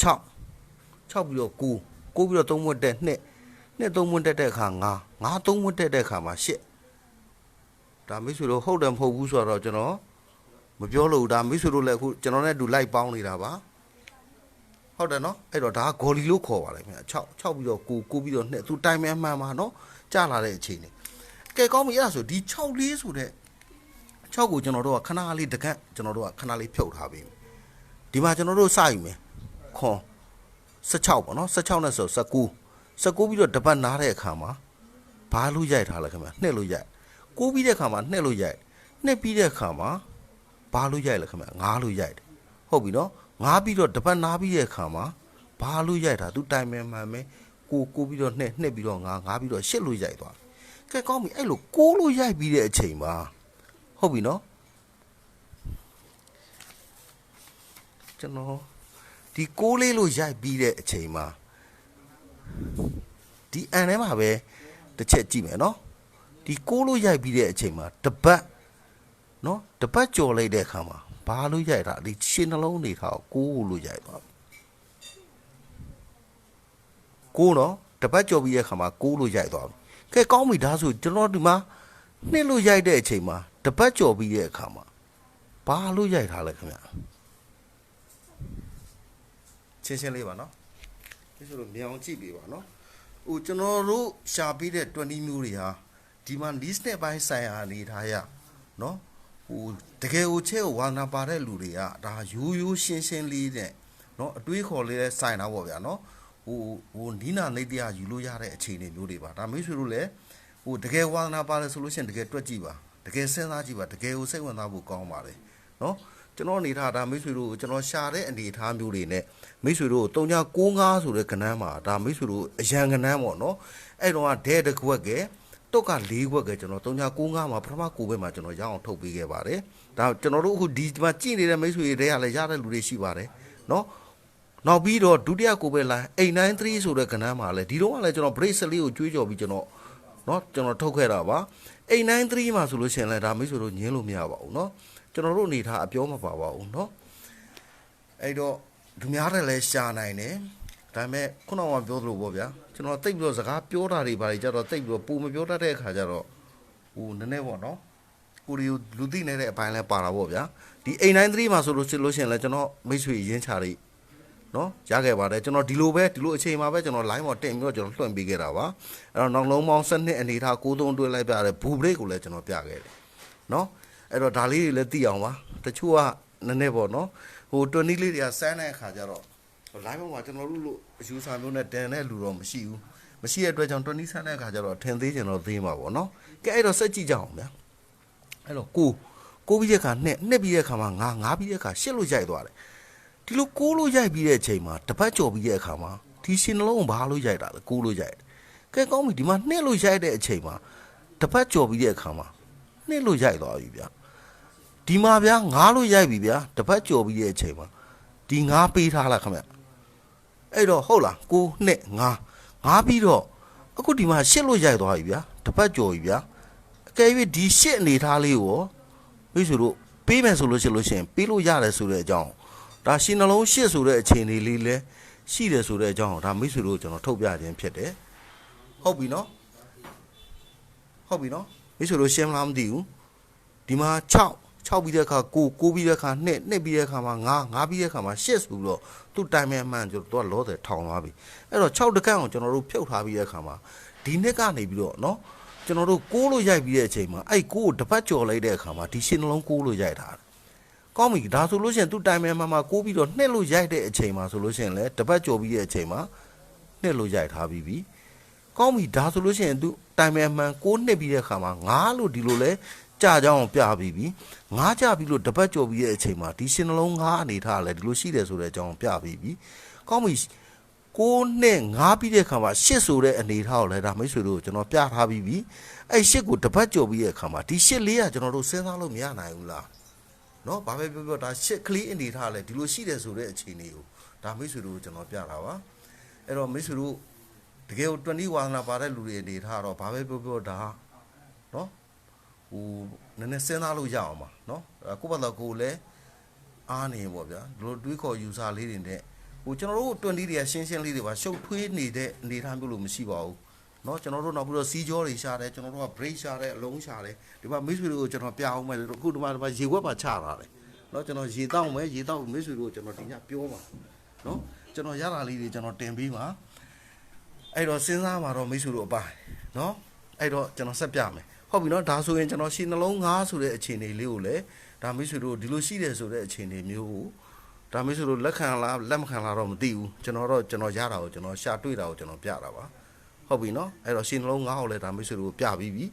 6ပြီးတော့9ပြီးတော့3ဝတ်တက်2 3ဝတ်တက်တဲ့အခါ9 3ဝတ်တက်တဲ့အခါမှာ8ဒါမိတ်ဆွေတို့ဟုတ်တယ်မဟုတ်ဘူးဆိုတော့ကျွန်တော်မပြောလို့ဒါမိတ်ဆွေတို့လည်းအခုကျွန်တော်နဲ့အတူလိုက်ပေါင်းနေတာပါဟုတ်တယ်နော်အဲ့တော့ဒါကဂေါ်လီလို့ခေါ်ပါလိုက်ခင်ဗျ6ပြီးတော့9ပြီးတော့2သူတိုင်မဲအမှန်ပါနော်ကြာလာတဲ့အချိန်နေကဲကောင်းပြီအဲ့ဒါဆိုဒီ6လေးဆိုတဲ့6ကိုကျွန်တော်တို့ကခဏလေးတကန့်ကျွန်တော်တို့ကခဏလေးဖြုတ်ထားပြီဒီမှာကျွန်တော်တို့စယူမယ်ခွန်16ပေါ့နော်16နဲ့ဆို19ပြီးတော့တပတ်နားတဲ့အခါမှာဘာလို့ရိုက်ထားလဲခင်ဗျနှစ်လို့ရိုက်9ပြီးတဲ့အခါမှာနှစ်လို့ရိုက်နှစ်ပြီးတဲ့အခါမှာဘာလို့ရိုက်လဲခင်ဗျ9လို့ရိုက်တယ်ဟုတ်ပြီနော်9ပြီးတော့တပတ်နားပြီးတဲ့အခါမှာဘာလို့ရိုက်တာသူတိုင်မဲမှန်မဲ9ပြီးတော့နှစ်ပြီးတော့9ပြီးတော့8လို့ရိုက်သွားကဲကောင်းပြီအဲ့လို9လို့ရိုက်ပြီးတဲ့အချိန်မှာဟုတ်ပြီနော်ကျွန်တော်ဒီ6လေးလို့ရိုက်ပြီးတဲ့အချိန်မှာဒီအန်ထဲမှာပဲတစ်ချက်ကြည့်မယ်နော်ဒီ6လို့ရိုက်ပြီးတဲ့အချိန်မှာတပတ်နော်တပတ်ကြော်လိုက်တဲ့အခါမှာဘာလို့ရိုက်တာဒီရှင်းနှလုံးနေထား6လို့ရိုက်သွား6နော်တပတ်ကြော်ပြီးတဲ့အခါမှာ6လို့ရိုက်သွားပြီကဲကောင်းပြီဒါဆိုကျွန်တော်ဒီမှာ2လို့ရိုက်တဲ့အချိန်မှာတပတ်ကြော်ပြီးတဲ့အခါမှာဘာလို့ရိုက်ထားလဲခင်ဗျရှင်းလေးပါနော်ဒီဆိုတော့မြောင်ကြည့်ပေးပါနော်ဟိုကျွန်တော်တို့ရှာပေးတဲ့20မျိုးတွေဟာဒီမှာ list နဲ့ပိုင်းဆိုင်ရာအနေထားရနော်ဟိုတကယ်ကိုချဲ့ကိုဝါနာပါတဲ့လူတွေကဒါရိုးရှင်းလေးနဲ့နော်အတွေးခေါ်လေးနဲ့ဆိုင်တာပေါ့ဗျာနော်ဟိုနီးနာနေတရားယူလို့ရတဲ့အခြေအနေမျိုးတွေပါဒါမိတ်ဆွေတို့လည်းဟိုတကယ်ဝါနာပါတယ်ဆိုလို့ရှိရင်တကယ်တွက်ကြည့်ပါတကယ်စဉ်းစားကြည့်ပါတကယ်ကိုစိတ်ဝင်စားဖို့ကောင်းပါတယ်နော်ကျွန်တော်အနေထားဒါမိတ်ဆွေတို့ကျွန်တော်ရှာတဲ့အနေထားမျိုးတွေနဲ့မိတ်ဆွေတို့3995ဆိုတဲ့ကဏ္ဍမှာဒါမိတ်ဆွေတို့အရန်ကဏ္ဍပေါ့နော်အဲ့တော့ဒဲတကွက်ကဲတုတ်က4ခွက်ကကျွန်တော်3995မှာပထမ9ဘက်မှာကျွန်တော်ရအောင်ထုတ်ပေးခဲ့ပါတယ်ဒါကျွန်တော်တို့အခုဒီမှာကြည့်နေတဲ့မိတ်ဆွေတွေကလည်းရတဲ့လူတွေရှိပါတယ်နော်နောက်ပြီးတော့ဒုတိယ9ဘက်လိုက်893ဆိုတဲ့ကဏ္ဍမှာလည်းဒီတော့ကလည်းကျွန်တော် bracelet လေးကိုကျွေးကြော်ပြီးကျွန်တော်နော်ကျွန်တော်ထုတ်ခဲ့တာပါ893မှာဆိုလို့ရှိရင်လည်းဒါမိတ်ဆွေတို့ညင်းလို့မရပါဘူးနော်ကျွန်တော်တို့အနေထားအပြောမပါပါဘူးเนาะအဲ့တော့လူများတယ်လဲရှာနိုင်တယ်ဒါပေမဲ့ခုနကပြောသလိုပေါ့ဗျာကျွန်တော်တိတ်ပြီးတော့စကားပြောတာတွေပါလေကြတော့တိတ်ပြီးတော့ပုံမပြောတတ်တဲ့အခါကျတော့ဟိုနည်းနည်းပေါ့เนาะကိုရီလူသိနေတဲ့အပိုင်းလဲပါတာပေါ့ဗျာဒီ893မှာဆိုလို့ရှိရင်လဲကျွန်တော်မိတ်ဆွေရင်းချတွေ နော်ရခဲ့ပါတယ်ကျွန်တော်ဒီလိုအချိန်မှာပဲကျွန်တော် line ပေါ်တင်ပြီးတော့ကျွန်တော်လွှင့်ပေးခဲ့တာပါအဲ့တော့နောက်လုံးပေါင်း7နှစ်အနေထား6-3တွဲလိုက်ပြတယ်ဘူဘရိတ်ကိုလည်းကျွန်တော်ပြခဲ့တယ်နော်အဲ့တော့ဒါလေးတွေလည်းသိအောင်ပါတချို့ကနည်းနည်းပေါ့နော်ဟို20လေးတွေကစမ်းတဲ့အခါကျတော့ line ပေါ်မှာကျွန်တော်တို့လို့အယူဆမျိုးနဲ့တင်တဲ့လူတော့မရှိဘူးမရှိတဲ့အတွက်ကြောင့်20ဆန်းတဲ့အခါကျတော့ထင်သေးကျွန်တော်သေးမှာပေါ့နော်ကဲအဲ့တော့စက်ကြည့်ကြအောင်ဗျာအဲ့တော့ကိုပြီးတဲ့အခါနှစ်ပြီးတဲ့အခါမှာငါပြီးတဲ့အခါရှစ်လို့ရိုက်သွားတယ်ဒီလိုကိုလို့ရိုက်ပြီးတဲ့အချိန်မှာတပတ်ကြော်ပြီးတဲ့အခါမှာဒီရှင်နှလုံးကိုဘာလို့ရိုက်တာလဲကိုလို့ရိုက်ကဲကောင်းပြီဒီမှာနှစ်လို့ရိုက်တဲ့အချိန်မှာတပတ်ကြော်ပြီးတဲ့အခါမှာနှစ်လို့ရိုက်သွားပြီဗျာဒီမှာဗျာငါလို့ရိုက်ပြီဗျာတပတ်ကြော်ပြီးတဲ့အချိန်မှာဒီငါပေးထားလားခင်ဗျအဲ့တော့ဟုတ်လားကိုနှစ်ငါပြီးတော့အခုဒီမှာရှစ်လို့ရိုက်သွားပြီဗျာတပတ်ကြော်ပြီဗျာအကယ်၍ဒီရှစ်အနေထားလေးကိုမိတ်ဆွေတို့ပေးမယ်ဆိုလို့ရှိရင်ပေးလို့ရတယ်ဆိုတဲ့အကြောင်းဒါရှင်နှလုံးရှစ်ဆိုတဲ့အခြေအနေလေးလဲရှိတယ်ဆိုတဲ့အကြောင်းဒါမိတ်ဆွေတို့ကျွန်တော်ထုတ်ပြခြင်းဖြစ်တယ်ဟုတ်ပြီနော်မိတ်ဆွေတို့ရှင်းမလားမသိဘူးဒီမှာ6ပြီးတဲ့အခါ9ပြီးတဲ့အခါ2ပြီးတဲ့အခါမှာ9ပြီးတဲ့အခါမှာ8ဆိုပြီးတော့သူ့တိုင်မဲအမှန်ကျွန်တော်တို့ကလောတယ်ထောင်သွားပြီအဲ့တော့6တကန့်ကိုကျွန်တော်တို့ဖြုတ်ထားပြီးတဲ့အခါမှာဒီနှစ်ကနေပြီးတော့เนาะကျွန်တော်တို့6လို့ရိုက်ပြီးတဲ့အချိန်မှာအဲ့6ကိုတပတ်ကြော်လိုက်တဲ့အခါမှာဒီရှင်နှလုံး6လို့ရိုက်ထားတယ်ကောင်းပြီဒါဆိုလို့ရှိရင်သူ့တိုင်မဲမှာ6ပြီးတော့2လို့ရိုက်တဲ့အချိန်မှာဆိုလို့ရှိရင်လည်းတပတ်ကြော်ပြီးတဲ့အချိန်မှာ2လို့ရိုက်ထားပြီးပြီကောင်းပြီဒါဆိုလို့ရှိရင်သူတိုင်မဲမှန်6နှစ်ပြီးတဲ့အခါမှာ9လို့ဒီလိုလဲကြာကြောင်းပြပြီးပြီငါးကြပြီးလို့တပတ်ကြော်ပြီးတဲ့အချိန်မှာဒီရှင်နှလုံးငါးအနေထားလဲဒီလိုရှိတယ်ဆိုတဲ့အကြောင်းပြပြီးပြီကောင်းပြီ6နဲ့9ပြီးတဲ့အခါမှာ8ဆိုတဲ့အနေထားကိုလည်းဒါမိတ်ဆွေတို့ကျွန်တော်ပြထားပြီးပြီအဲ့8ကိုတပတ်ကြော်ပြီးတဲ့အခါမှာဒီ8လေးကကျွန်တော်တို့စဉ်းစားလို့မရနိုင်ဘူးလားเนาะဘာပဲပြောဒါ8ကလေးအနေထားလဲဒီလိုရှိတယ်ဆိုတဲ့အခြေအနေကိုဒါမိတ်ဆွေတို့ကျွန်တော်ပြတာပါအဲ့တော့မိတ်ဆွေတို့တကယ်ကို20ဝါသနာပါတဲ့လူတွေအနေထားတော့ဘာပဲပြောဒါเนาะဟိုနည်းနည်းစဉ်းစားလို့ရအောင်ပါเนาะကိုယ့်ဘက်တော့ကိုယ်လည်းအားနေပေါ့ဗျာဒီလိုတွေးခေါ်ယူဆလေးတွေနဲ့ဟိုကျွန်တော်တို့20တွေကရှင်းလေးတွေပါရှုပ်ထွေးနေတဲ့အနေထားမျိုးလို့မရှိပါဘူးเนาะကျွန်တော်တို့နောက်ပြီးတော့စီးကြောတွေရှာတယ်ကျွန်တော်တို့က break ရှာတယ်အလုံးရှာတယ်ဒီမှာမိတ်ဆွေတို့ကိုကျွန်တော်ပြအောင်မယ်အခုဒီမှာရေဝက်ပါချတာတယ်เนาะကျွန်တော်ရေတောက်မယ်ရေတောက်မိတ်ဆွေတို့ကိုကျွန်တော်ဒီညပြောပါเนาะကျွန်တော်ရတာလေးတွေကျွန်တော်တင်ပေးပါအဲ့တော့စဉ်းစားမှာတော့မိတ်ဆွေတို့အပိုင်းเนาะအဲ့တော့ကျွန်တော်ဆက်ပြမယ်ဟုတ်ပြီနော်ဒါဆိုရင်ကျွန်တော်ရှင်နှလုံး9ဆိုတဲ့အခြေအနေလေးကိုလည်းဒါမိတ်ဆွေတို့ဒီလိုရှိတယ်ဆိုတဲ့အခြေအနေမျိုးကိုဒါမိတ်ဆွေတို့လက်ခံလားလက်မခံလားတော့မသိဘူးကျွန်တော်ရတာကိုကျွန်တော်ရှာတွေ့တာကိုကျွန်တော်ပြတာပါဟုတ်ပြီနော်အဲ့တော့ရှင်နှလုံး9ကိုလည်းဒါမိတ်ဆွေတို့ပြပြီးပြီ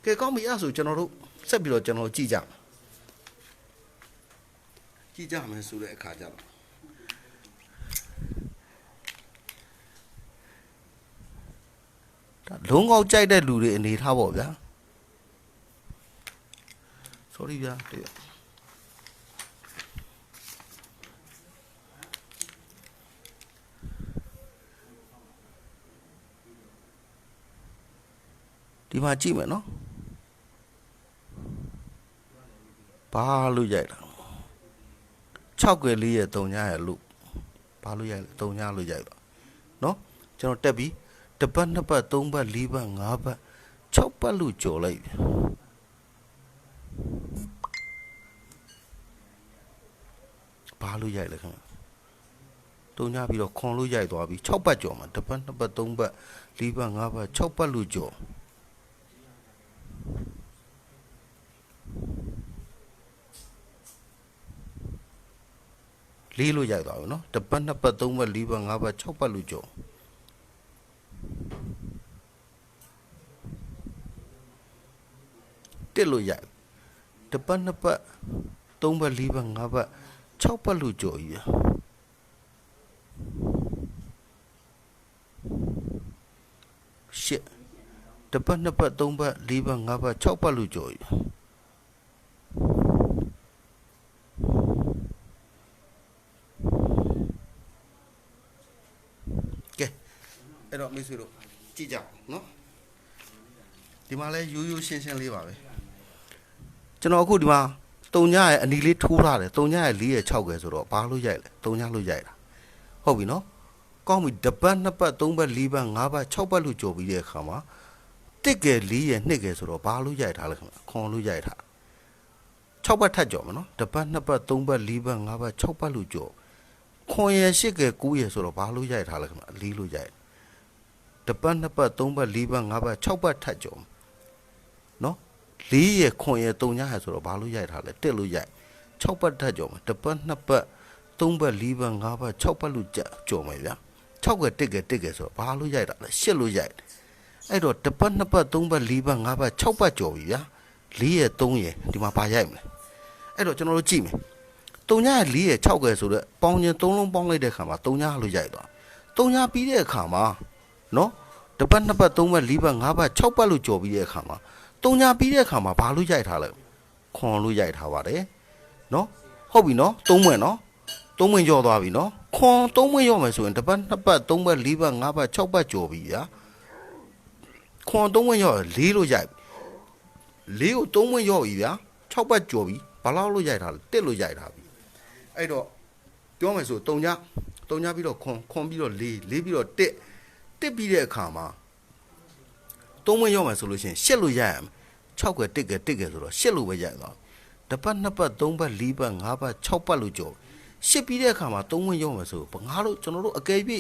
ကဲကောင်းပြီအဲ့ဆိုကျွန်တော်တို့ဆက်ပြီးတော့ကျွန်တော်ကြည့်ကြမယ်ဆိုတဲ့အခါကျတော့ဒါလုံးကောက်ကြိုက်တဲ့လူတွေအနေထားပေါ့ဗျာsorry ဗျာတဲ့ဒီမှာကြည့်မယ်နော်ဘာလို့ရိုက်တာ6ကွယ်လေးရဲ့3ညရဲ့လို့ဘာလို့ရိုက်လဲ3ညလို့ရိုက်တော့နော်ကျွန်တော်တက်ပြီးတစ်ပတ်နှစ်ပတ်3ပတ်4ပတ်5ပတ်6ပတ်လို့ကြော်လိုက်ပြီဘာလို့ရိုက်လဲခင်ဗျတုံညပြီးတော့ခွန်လို့ရိုက်သွားပြီ6ပတ်ကြော်မှာတစ်ပတ်နှစ်ပတ်3ပတ်4ပတ်5ပတ်6ပတ်လို့ကြော်လေးလို့ရိုက်သွားပြီနော်တစ်ပတ်နှစ်ပတ်3ပတ်4ပတ်5ပတ်6ပတ်လို့ကြော်တက်လို့ရိုက်တစ်ပတ်နှစ်ပတ်3ပတ်4ပတ်5ပတ်6ပတ်လို့ကြော်ကြီးရှစ်တစ်ပတ်နှစ်ပတ်3ပတ်4ပတ်5ပတ်6ပတ်လို့ကြော်ကြီးကဲအဲ့တော့မိတ်ဆွေတို့ကြည့်ကြအောင်နော်ဒီမှာလဲရိုးရိုးရှင်းရှင်းလေးပါပဲကျွန်တော်အခုဒီမှာ3ညရဲ့အနီလေးထိုးထားတယ်3ညရဲ့4ရဲ့6ပဲဆိုတော့ဘာလို့ရိုက်လဲ3ညလို့ရိုက်တာဟုတ်ပြီနော်ကောင်းပြီတစ်ပတ်နှစ်ပတ်3ပတ်4ပတ်5ပတ်6ပတ်လို့ကြော်ပြီးတဲ့အခါမှာတစ်ကယ်4ရဲ့2ကယ်ဆိုတော့ဘာလို့ရိုက်ထားလဲခင်ဗျခွန်လို့ရိုက်ထား6ပတ်ထပ်ကြော်မယ်နော်တစ်ပတ်နှစ်ပတ်3ပတ်4ပတ်5ပတ်6ပတ်လို့ကြော် ခွန်ရရှိကကူးရဆိုတော့ဘာလို့ရိုက်ထားလဲခင်ဗျလေးလို့ရိုက်တပတ်နှစ်ပတ်သုံးပတ်လေးပတ်ငါးပတ်၆ပတ်ထပ်ကြုံနော်လေးရခွန်ရတုံညာရဆိုတော့ဘာလို့ရိုက်ထားလဲတက်လို့ရိုက်၆ပတ်ထပ်ကြုံတပတ်နှစ်ပတ်သုံးပတ်လေးပတ်ငါးပတ်၆ပတ်လို့ကြုံမယ်ဗျာ6က1ကဆိုတော့ဘာလို့ရိုက်တာလဲ8လို့ရိုက်အဲ့တော့တပတ်နှစ်ပတ်သုံးပတ်လေးပတ်ငါးပတ်6ပတ်ကြော်ပြီဗျာ4ရ3ရဒီမှာဘာရိုက်မလဲအဲ့တော့ကျွန်တော်တို့ကြည့်မယ်တုံညာ4ရ6ကဆိုတော့ပေါင်းချင်း3လုံးပေါင်းလိုက်တဲ့အခါမှာတုံညာလို့ရိုက်သွားတုံညာပြီးတဲ့အခါမှာနော်တပတ်နှစ်ပတ်သုံးပတ်လေးပတ်ငါးပတ်6ပတ်လို့ကြော်ပြီးတဲ့အခါမှာတုံညာပြီးတဲ့အခါမှာဘာလို့ရိုက်ထားလဲခွန်လို့ရိုက်ထားပါတယ်နော်ဟုတ်ပြီနော်3ဝင်နော်3ဝင်ကြော်သွားပြီနော်ခွန်3ဝင်ရောမယ်ဆိုရင်တပတ်နှစ်ပတ်3ပတ်4ပတ်5ပတ်6ပတ်ကြော်ပြီဗျာခွန်3ဝင်ရော4လို့ရိုက်4ကို3ဝင်ရောပြီဗျာ6ပတ်ကြော်ပြီဘာလို့လို့ရိုက်ထားလဲ1လို့ရိုက်ထားပြီအဲ့တော့ပြောမယ်ဆို3ညပြီးတော့ခွန်ပြီးတော့4ပြီးတော့1ပြီးတဲ့အခါမှာ3ဝင်ရောမယ်ဆိုလို့ရှိရင်8လို့ရိုက်ရမယ်6က1ကဆိုတော့8လို့ပဲရိုက်သွားတပတ်2ပတ်3ပတ်4ပတ်5ပတ်6ပတ်လို့ကြော်ရှစ်ပြီးတဲ့အခါမှာ3ဝင်ရောက်မယ်ဆိုငါတို့ကျွန်တော်တို့အကယ်၍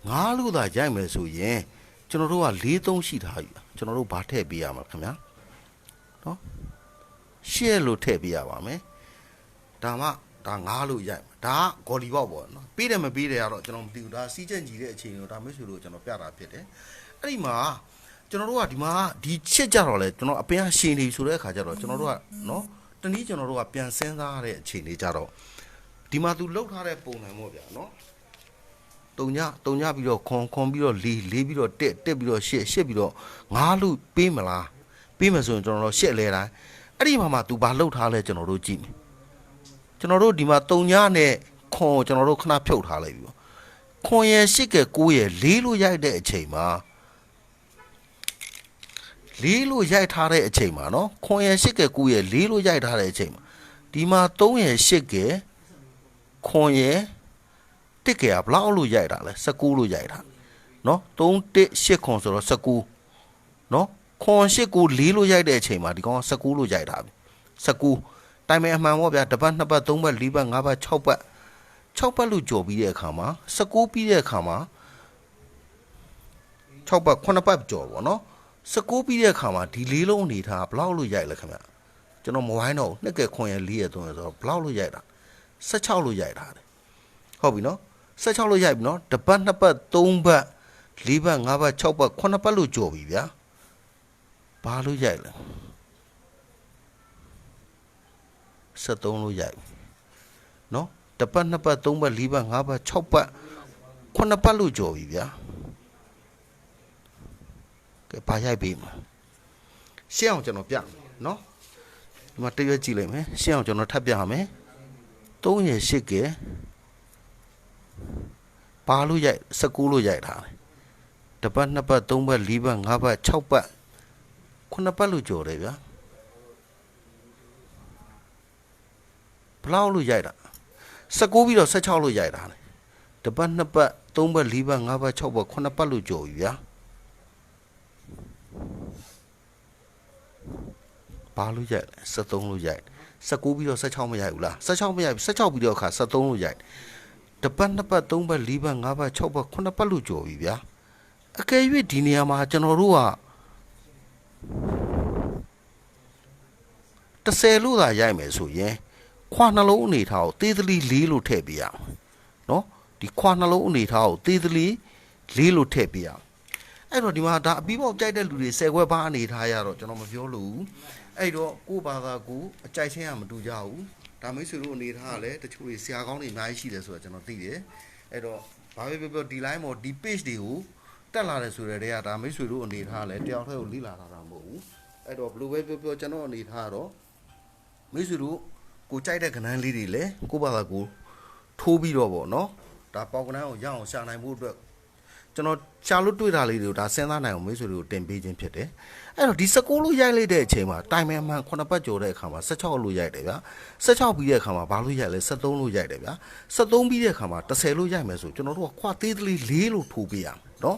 ငါလို့သာရိုက်မယ်ဆိုရင်ကျွန်တော်တို့က4-3ရှိထားပြီကျွန်တော်တို့ဘာထည့်ပေးရမှာခင်ဗျာနော်ရှစ်လို့ထည့်ပေးရပါမယ်ဒါမှဒါငါလို့ရိုက်ဒါကဂေါ်လီပေါက်ပေါ့နော်ပေးတယ်မပေးတယ်ကတော့ကျွန်တော်မသိဘူးဒါစီးချက်ကြီးတဲ့အချိန်တော့ဒါမိတ်ဆွေတို့ကျွန်တော်ပြတာဖြစ်တယ်အဲ့ဒီမှာကျွန်တော်တို့ကဒီမှာဒီချစ်ကြတော့လဲကျွန်တော်အပင်အရှင်နေဆိုတဲ့အခါကျတော့ကျွန်တော်တို့ကနော်တနည်းကျွန်တော်တို့ကပြန်စဉ်းစားတဲ့အချိန်လေးကြတော့ဒီမှာသူလှုပ်ထားတဲ့ပုံစံပေါ့ဗျာနော်တုံညပြီးတော့ခွန်ပြီးတော့4ပြီးတော့1ပြီးတော့8ပြီးတော့5လို့ပေးမလားပေးမယ်ဆိုရင်ကျွန်တော်တို့8လဲတိုင်းအဲ့ဒီမှာသူဘာလှုပ်ထားလဲကျွန်တော်တို့ကြည့်မယ်ကျွန်တော်တို့ဒီမှာတုံညနဲ့ခွန်ကိုကျွန်တော်တို့ခဏဖြုတ်ထားလိုက်ပြီပေါ့ခွန်ရ8က9ရ4လို့ရိုက်တဲ့အချိန်မှာ4လို့ရိုက်ထားတဲ့အချိန်မှာနော်ခွန်ရ8က9ရ4လို့ရိုက်ထားတဲ့အချိန်မှာဒီမှာ3ရ8ကခွန်ရတစ်ကဘလောက်လို့ရိုက်တာလဲ19လို့ရိုက်တာနော်3-1-8ခွန်ဆိုတော့19နော်ခွန်8ကို4လို့ရိုက်တဲ့အချိန်မှာဒီကောင်19လို့ရိုက်တာပြီ19တိုင်မယ်အမှန်ပေါ့ဗျာတပတ်2ပတ်3ပတ်4ပတ်5ပတ်6ပတ်6ပတ်လို့ကြော်ပြီးတဲ့အခါမှာ19ပြီးတဲ့အခါမှာ6ပတ်9ပတ်ကြော်ပေါ့နော်19ပြီးတဲ့အခါမှာဒီ၄လုံးအနေထားဘလောက်လို့ရိုက်လဲခင်ဗျကျွန်တော်မဝိုင်းတော့နှစ်ကခွန်ရ4ရ3ရဆိုတော့ဘလောက်လို့ရိုက်တာ16လို့ရိုက်ထားတယ်ဟုတ်ပြီနော်16လို့ရိုက်ပြီနော်တပတ်2ပတ်3ပတ်4ပတ်5ပတ်6ပတ်9ပတ်လို့ကြော်ပြီဗျာဘာလို့ရိုက်လဲ73လို့ရိုက်ပြီနော်တပတ်2ပတ်3ပတ်4ပတ်5ပတ်6ပတ်9ပတ်လို့ကြော်ပြီဗျာကဲဘာရိုက်ပြီမရှင်းအောင်ကျွန်တော်ပြနော်ဒီမှာတရွက်ကြည့်လိုက်မယ်ရှင်းအောင်ကျွန်တော်ထပ်ပြမယ်3ရ8ကဘာလို့ရိုက်19လို့ရိုက်ထားတယ်တပတ်2ပတ်3ပတ်4ပတ်5ပတ်6ပတ်9ပတ်လို့ကြော်တယ်ဗျာဘလောက်လို့ရိုက်တာ19ပြီးတော့16လို့ရိုက်တာလေတပတ်2ပတ်3ပတ်4ပတ်5ပတ်6ပတ်9ပတ်လို့ကြော်ပြီဗျာဘာလို့ရိုက်လဲ73လို့ရိုက်19ပြီးတော့16မရိုက်ဘူးလား16မရိုက်ဘူး16ပြီးတော့အခါ73လို့ရိုက်တပတ်2ပတ်3ပတ်4ပတ်5ပတ်6ပတ်9ပတ်လို့ကြော်ပြီဗျာအကယ်၍ဒီနေရာမှာကျွန်တော်တို့က30လို့သာရိုက်မယ်ဆိုရင်ခွာနှလုံးအနေထားကိုသေးသလီ4လို့ထည့်ပေးရအောင်နော်ဒီခွာနှလုံးအနေထားကိုသေးသလီ4လို့ထည့်ပေးရအောင်အဲ့တော့ဒီမှာဒါအပြီးပေါက်ကြိုက်တဲ့လူတွေ10ခွဲဘာအနေထားရတော့ကျွန်တော်မပြောလို့အဲ့တော့ကိုဘာသာကိုအကြိုက်ချင်းကမတူကြဘူးဒါမိတ်ဆွေတို့အနေထားကလည်းတချို့တွေဆရာကောင်းတွေအများကြီးရှိတယ်ဆိုတော့ကျွန်တော်သိတယ်အဲ့တော့ဘာပဲပြောဒီ line ပေါ်ဒီ page တွေကိုတက်လာတယ်ဆိုတဲ့တည်းကဒါမိတ်ဆွေတို့အနေထားလည်းတယောက်တည်းကိုလိလာတာမဟုတ်ဘူးအဲ့တော့ဘယ်လိုပဲပြောကျွန်တော်အနေထားကတော့မိတ်ဆွေတို့ကိုကြိုက်တဲ့ကဏ္ဍလေးတွေလည်းကိုဘာသာကိုထိုးပြီးတော့ပေါ့နော်ဒါပေါက်ကဏ္ဍကိုရအောင်ရှာနိုင်ဖို့အတွက်ကျွန်တော်ရှာလို့တွေ့တာလေးတွေကိုဒါစဉ်းစားနိုင်အောင်မိတ်ဆွေတွေကိုတင်ပေးခြင်းဖြစ်တယ်အဲ့တော့ဒီ19လို့ရိုက်လိုက်တဲ့အချိန်မှာတိုင်မယ်အမှန်9ပတ်ကျော်တဲ့အခါမှာ16လို့ရိုက်တယ်ဗျာ16ပြီးတဲ့အခါမှာဘာလို့ရိုက်လဲ73လို့ရိုက်တယ်ဗျာ73ပြီးတဲ့အခါမှာ10လို့ရိုက်မယ်ဆိုကျွန်တော်တို့ကခွာသေးသေးလေးလို့ထိုးပေးရမယ်နော်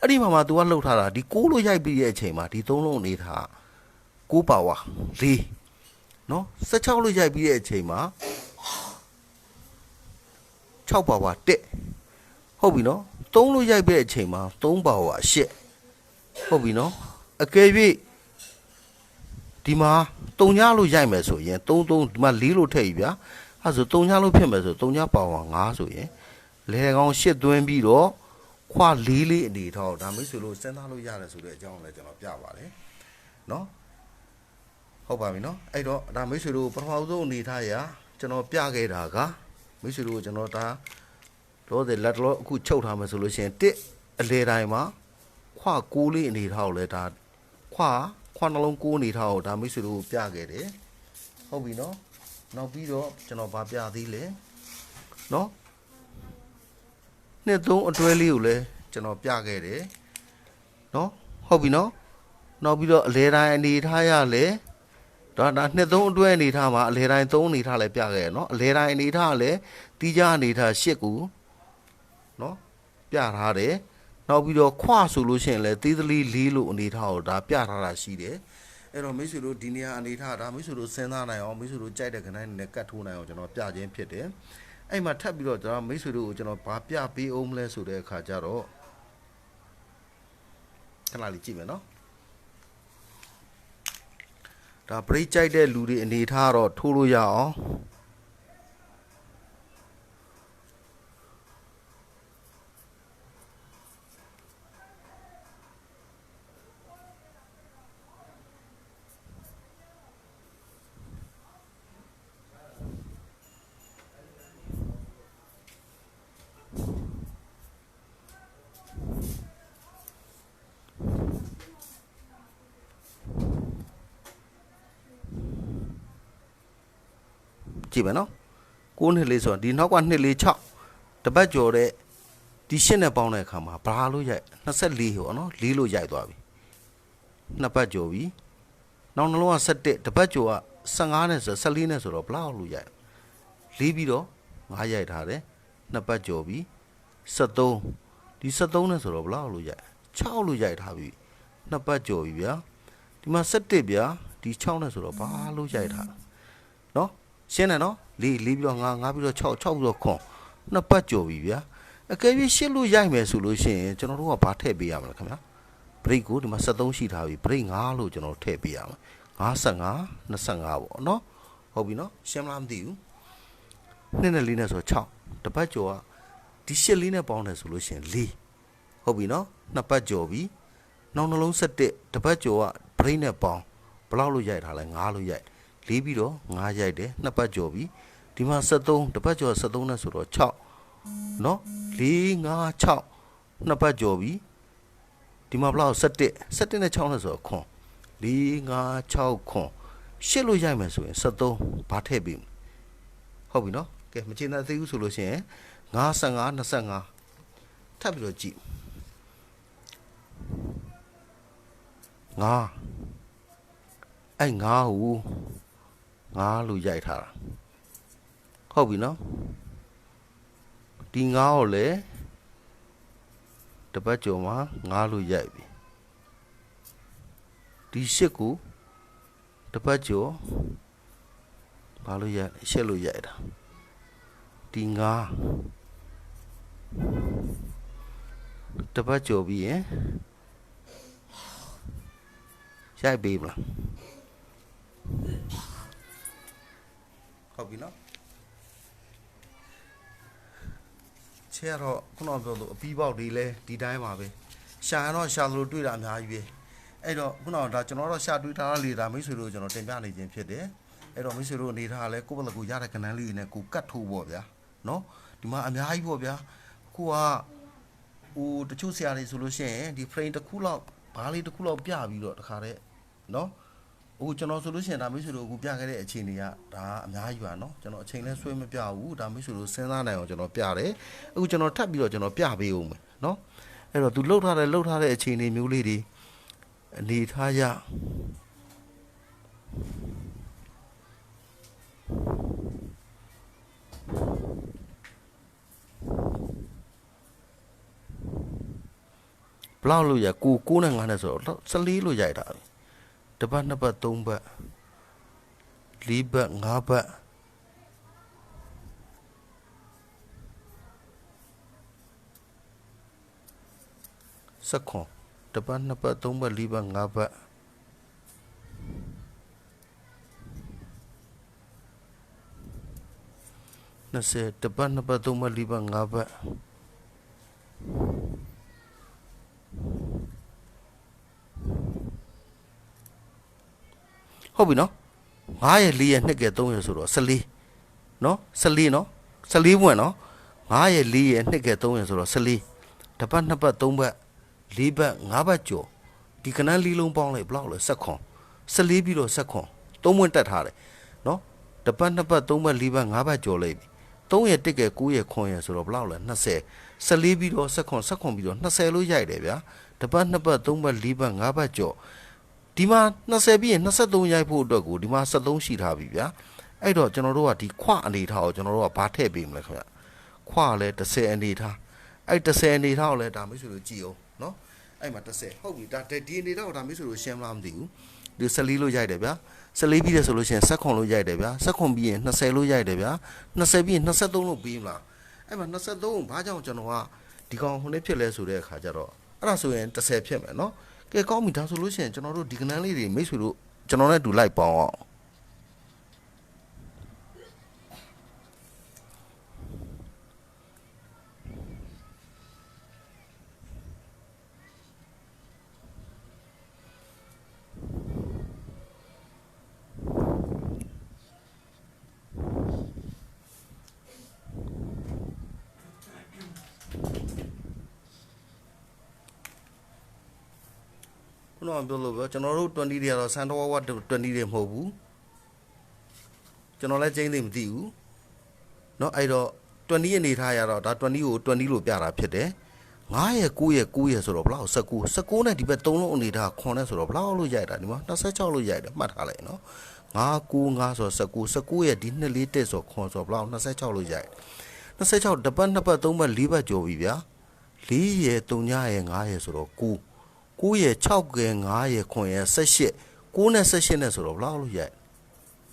အဲ့ဒီမှာ तू ကလှုပ်ထားတာဒီ6လို့ရိုက်ပြီးတဲ့အချိန်မှာဒီ3လုံးအနေထား6ပါဝါ4နော်16လို့ရိုက်ပြီးတဲ့အချိန်မှာ 6ပါဝါ1ဟုတ်ပြီနော်3လို့ရိုက်တဲ့အချိန်မှာ3ပါဝါ8ဟုတ်ပြီနော်အကယ်၍ဒီမှာ3ညလို့ရိုက်မယ်ဆိုရင်33ဒီမှာ4လို့ထည့်ပြီဗျာအဲဆို3ညလို့ဖြစ်မယ်ဆို3ညပါဝါ5ဆိုရင်လေကောင်း8သွင်းပြီးတော့ခွာ4လေးအနေထားဒါမိတ်ဆွေလို့စဉ်းစားလို့ရတယ်ဆိုတဲ့အကြောင်းလည်းကျွန်တော်ပြပါတယ်နော်ဟုတ်ပါပြီနော်အဲ့တော့ဒါမိတ်ဆွေတို့ပထမဆုံးအနေထားရာကျွန်တော်ပြခဲ့တာကမိတ်ဆွေတို့ကျွန်တော်ဒါတော့တဲ့လက်တော့အခုချုပ်ထားမယ်ဆိုလို့ရှိရင်တစ်အလေတိုင်းမှာခွာ6လေးအနေထားကိုလည်းဒါခွာနှလုံး6အနေထားကိုဒါမိတ်ဆွေတို့ပြခဲ့တယ်ဟုတ်ပြီနော်နောက်ပြီးတော့ကျွန်တော်ဗာပြသေးလဲနော်နှစ်သုံးအတွဲလေးကိုလည်းကျွန်တော်ပြခဲ့တယ်နော်ဟုတ်ပြီနော်နောက်ပြီးတော့အလေတိုင်းအနေထားရလဲဒါနှစ်သုံးအတွဲအနေထားမှာအလေတိုင်း3အနေထားလည်းပြခဲ့ရနော်အလေတိုင်းအနေထားလည်းတီးခြားအနေထား8ခုနော်ပြထားတယ်နောက်ပြီးတော့ခွဆိုလို့ရှိရင်လည်းသေးသေးလေးလို့အနေထားကိုဒါပြထားတာရှိတယ်အဲ့တော့မိတ်ဆွေတို့ဒီနေရာအနေထားဒါမိတ်ဆွေတို့စဉ်းစားနိုင်အောင်မိတ်ဆွေတို့ကြိုက်တဲ့ခဏနဲ့ကတ်ထိုးနိုင်အောင်ကျွန်တော်ပြခြင်းဖြစ်တယ်အဲ့မှာထပ်ပြီးတော့ကျွန်တော်မိတ်ဆွေတို့ကိုကျွန်တော်ဗာပြပေးအောင်မလဲဆိုတဲ့အခါကျတော့ခဏလေးကြည့်မယ်နော်ဒါ break ကြိုက်တဲ့လူတွေအနေထားတော့ထိုးလို့ရအောင်ကြည့်မယ်နော်9နှစ်လေးဆိုတော့ဒီနောက်က2လေး6တပတ်ကျော်တဲ့ဒီ8နဲ့ပေါင်းတဲ့အခါမှာဘာလို့ရိုက်24ဟောနော်4လို့ရိုက်သွားပြီ2ပတ်ကျော်ပြီနောက်နှလုံးက17တပတ်ကျော်က15နဲ့ဆို14နဲ့ဆိုတော့ဘလောက်လို့ရိုက်4ပြီးတော့9ရိုက်ထားတယ်2ပတ်ကျော်ပြီ73ဒီ73နဲ့ဆိုတော့ဘလောက်လို့ရိုက်6လို့ရိုက်ထားပြီ2ပတ်ကျော်ပြီဗျာဒီမှာ17ဗျာဒီ6နဲ့ဆိုတော့ဘာလို့ရိုက်ထားနော်ရှင်းတယ်နော်4ပြီးတော့5ပြီးတော့6ပြီးတော့ခွန်နှစ်ပတ်ကျော်ပြီဗျာအကယ်၍ရှင်းလို့ရိုက်မယ်ဆိုလို့ရှိရင်ကျွန်တော်တို့ကဘာထည့်ပေးရမလဲခင်ဗျာ break ကိုဒီမှာ73ရှိထားပြီ break 5လို့ကျွန်တော်ထည့်ပေးရမယ်55 25ပေါ့နော်ဟုတ်ပြီနော်ရှင်းမလားမသိဘူး2နဲ့4နဲ့ဆို6တပတ်ကျော်ကဒီ8လေးနဲ့ပေါင်းတယ်ဆိုလို့ရှိရင်4ဟုတ်ပြီနော်နှစ်ပတ်ကျော်ပြီနောက်နှလုံး17တပတ်ကျော်က break နဲ့ပေါင်းဘလောက်လို့ရိုက်ထားလဲ5လို့ရိုက်4ပြီးတော့5ရိုက်တယ်နှစ်ပတ်ကျော်ပြီဒီမှာ73တပတ်ကျော်73နဲ့ဆိုတော့6เนาะ4 5 6နှစ်ပတ်ကျော်ပြီဒီမှာဘလောက်17နဲ့6နဲ့ဆိုတော့ခွန်4 5 6ခွန်8လို့ရိုက်မယ်ဆိုရင်73ဘာထည့်ပေးဟုတ်ပြီเนาะကဲမချင်တဲ့သေးဘူးဆိုလို့ရှိရင်55 25ထပ်ပြီးတော့ကြည့်5အဲ့5ဟူ5လို့ရိုက်ထားတာဟုတ်ပြီနော်ဒီ9ကိုလည်းတပတ်ကျော်မှာ9လို့ရိုက်ပြီဒီ8ကိုတပတ်ကျော်ဘာလို့ရိုက်8လို့ရိုက်တာဒီ9တပတ်ကျော်ပြီးရင်ရိုက်ပေးမလားဟုတ်ပြီနော်ချဲတော့ခုနကပြောလို့အပီးပေါက်တွေလဲဒီတိုင်းပါပဲရှာရင်တော့ရှာသလိုတွေ့တာအများကြီးပဲအဲ့တော့ခုနကဒါကျွန်တော်တို့ရှာတွေ့ထားတာလေဒါမိတ်ဆွေတို့ကျွန်တော်တင်ပြနေခြင်းဖြစ်တယ်အဲ့တော့မိတ်ဆွေတို့အနေထားလဲကိုယ့်ဘက်ကိုရတဲ့ကဏ္ဍလေးတွေနဲ့ကိုကတ်ထိုးပေါ့ဗျာနော်ဒီမှာအများကြီးပေါ့ဗျာအခုကဟိုတချို့ဆရာတွေဆိုလို့ရှိရင်ဒီ frame တစ်ခုလောက်ဘားလေးတစ်ခုလောက်ပြပြီးတော့တခါတည်းနော်ဟိုကျွန်တော်ဆိုလို့ရှိရင်ဒါမိတ်ဆွေတို့အခုပြခဲ့တဲ့အခြေအနေကဒါအများကြီးပါเนาะကျွန်တော်အချိန်လဲဆွဲမပြဘူးဒါမိတ်ဆွေတို့စဉ်းစားနိုင်အောင်ကျွန်တော်ပြတယ်အခုကျွန်တော်ထပ်ပြီးတော့ကျွန်တော်ပြပေးဦးမယ်เนาะအဲ့တော့သူလှုပ်ထားတဲ့အခြေအနေမျိုးလေးတွေအနေထားရဘလောက်လို့ရ9နဲ့5နဲ့ဆိုတော့14လို့ရိုက်တာတပတ်2ပတ်3ပတ်4ပတ်5ပတ် ဆက်ခွန်တစ်ပတ်နှစ်ပတ်သုံးပတ်လေးပတ်ငါးပတ်20တစ်ပတ်နှစ်ပတ်သုံးပတ်လေးပတ်ငါးပတ်ဟုတ်ပြီနော်9ရဲ့4ရဲ့2ရဲ့3ရဲ့ဆိုတော့14နော်14နော်14ပွင့်နော်9ရဲ့4ရဲ့2ရဲ့3ရဲ့ဆိုတော့14တစ်ပတ်နှစ်ပတ်သုံးပတ်4ပတ်5ပတ်ကျော်ဒီကနန်းလေးလုံးပေါင်းလိုက်ဘလောက်လဲဆက်ခွန်14ပြီးတော့ဆက်ခွန်3ပွင့်တက်ထားတယ်နော်တစ်ပတ်နှစ်ပတ်သုံးပတ်4ပတ်5ပတ်ကျော်လိုက်ပြီ3ရဲ့1ရဲ့9ရဲ့ခွန်ရဲ့ဆိုတော့ဘလောက်လဲ20 14ပြီးတော့ဆက်ခွန်ပြီးတော့20လို့ရိုက်တယ်ဗျာတစ်ပတ်နှစ်ပတ်သုံးပတ်4ပတ်5ပတ်ကျော်ဒီမှာ20ပြီးရင်23ရိုက်ဖို့အတွက်ကိုဒီမှာ73ရှိထားပြီဗျာအဲ့တော့ကျွန်တော်တို့ကဒီခွအနေထားကိုကျွန်တော်တို့ကဘာထည့်ပေးမလဲခင်ဗျခွလဲ30အနေထားအဲ့30အနေထားကိုလည်းဒါမျိုးဆိုလို့ကြည့်အောင်နော်အဲ့မှာ30ဟုတ်ပြီဒါဒီအနေထားကိုဒါမျိုးဆိုလို့ရှင်းမလားမသိဘူးဒီ14လို့ရိုက်တယ်ဗျာ14ပြီးတယ်ဆိုလို့ရှိရင်ဆက်ခွန်လို့ရိုက်တယ်ဗျာဆက်ခွန်ပြီးရင်20လို့ရိုက်တယ်ဗျာ20ပြီးရင်23လို့ပြီးမလားအဲ့မှာ23ကိုဘာကြောင့်ကျွန်တော်ကဒီကောင်ဟိုနေ့ဖြစ်လဲဆိုတဲ့အခါကျတော့အဲ့ဒါဆိုရင်30ဖြစ်မယ်နော်ကဲကောင်းပြီဒါဆိုလို့ရှိရင်ကျွန်တော်တို့ဒီကနန်းလေးတွေမိတ်ဆွေတို့ကျွန်တော်နဲ့တူလိုက်ပေါင်းအောင်ခုနကပြောလို့ပဲကျွန်တော်တို့20တွေကတော့စံတော်ဝ20တွေမဟုတ်ဘူးကျွန်တော်လည်းကျင်းသိမသိဘူးเนาะအဲ့တော့20ရဲ့နေထားရတော့ဒါ20ကို20လို့ပြတာဖြစ်တယ်9ရဲ့9ရဲ့9ရဲ့ဆိုတော့ဘလောက်19နဲ့ဒီဘက်3လုံးအနေထားခွန်နဲ့ဆိုတော့ဘလောက်လို့ရိုက်တာဒီမှာ26လို့ရိုက်တယ်မှတ်ထားလိုက်နော်9 9ဆိုတော့19ရဲ့ဒီ2 4တက်ဆိုခွန်ဆိုတော့ဘလောက်26လို့ရိုက်26တစ်ပတ်နှစ်ပတ်သုံးပတ်4ပတ်ကျော်ပြီဗျာ4ရဲ့3ရဲ့9ရဲ့ဆိုတော့9ရဲ့6ရဲ့9ရဲ့ခွန်ရဲ့18 9နဲ့18နဲ့ဆိုတော့ဘလောက်လို့ရိုက်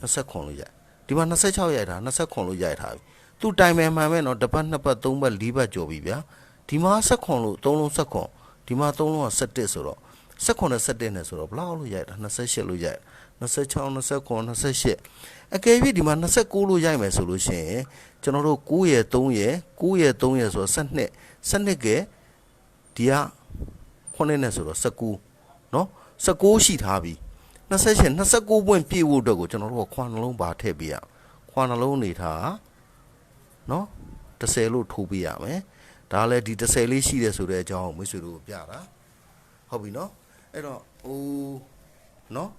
20ခွန်လို့ရိုက်ဒီမှာ26ရိုက်တာ20ခွန်လို့ရိုက်ထားပြီသူတိုင်မယ်မှန်မဲ့နော်တစ်ပတ်နှစ်ပတ်သုံးပတ်4ပတ်ကျော်ပြီဗျာဒီမှာဆက်ခွန်လို့3လုံးဆက်ခွန်ဒီမှာ3လုံးက17ဆိုတော့ဆက်ခွန်နဲ့17နဲ့ဆိုတော့ဘလောက်လို့ရိုက်တာ28လို့ရိုက်26 29 28အကယ်၍ဒီမှာ29လို့ရိုက်မယ်ဆိုလို့ရှိရင်ကျွန်တော်တို့9ရဲ့3ရဲ့9ရဲ့3ရဲ့ဆိုတော့12ကဒီက9နဲ့ဆိုတော့19เนาะ19ရှိထားပြီ29ပွင့်ပြည့်ဖို့အတွက်ကိုကျွန်တော်တို့ကခွာနှလုံးပါထည့်ပေးရခွာနှလုံးနေထားเนาะ30လို့ထိုးပေးရမယ်ဒါလည်းဒီ30လေးရှိတယ်ဆိုတဲ့အကြောင်းကိုမိတ်ဆွေတို့ပြတာဟုတ်ပြီเนาะအဲ့တော့เนาะ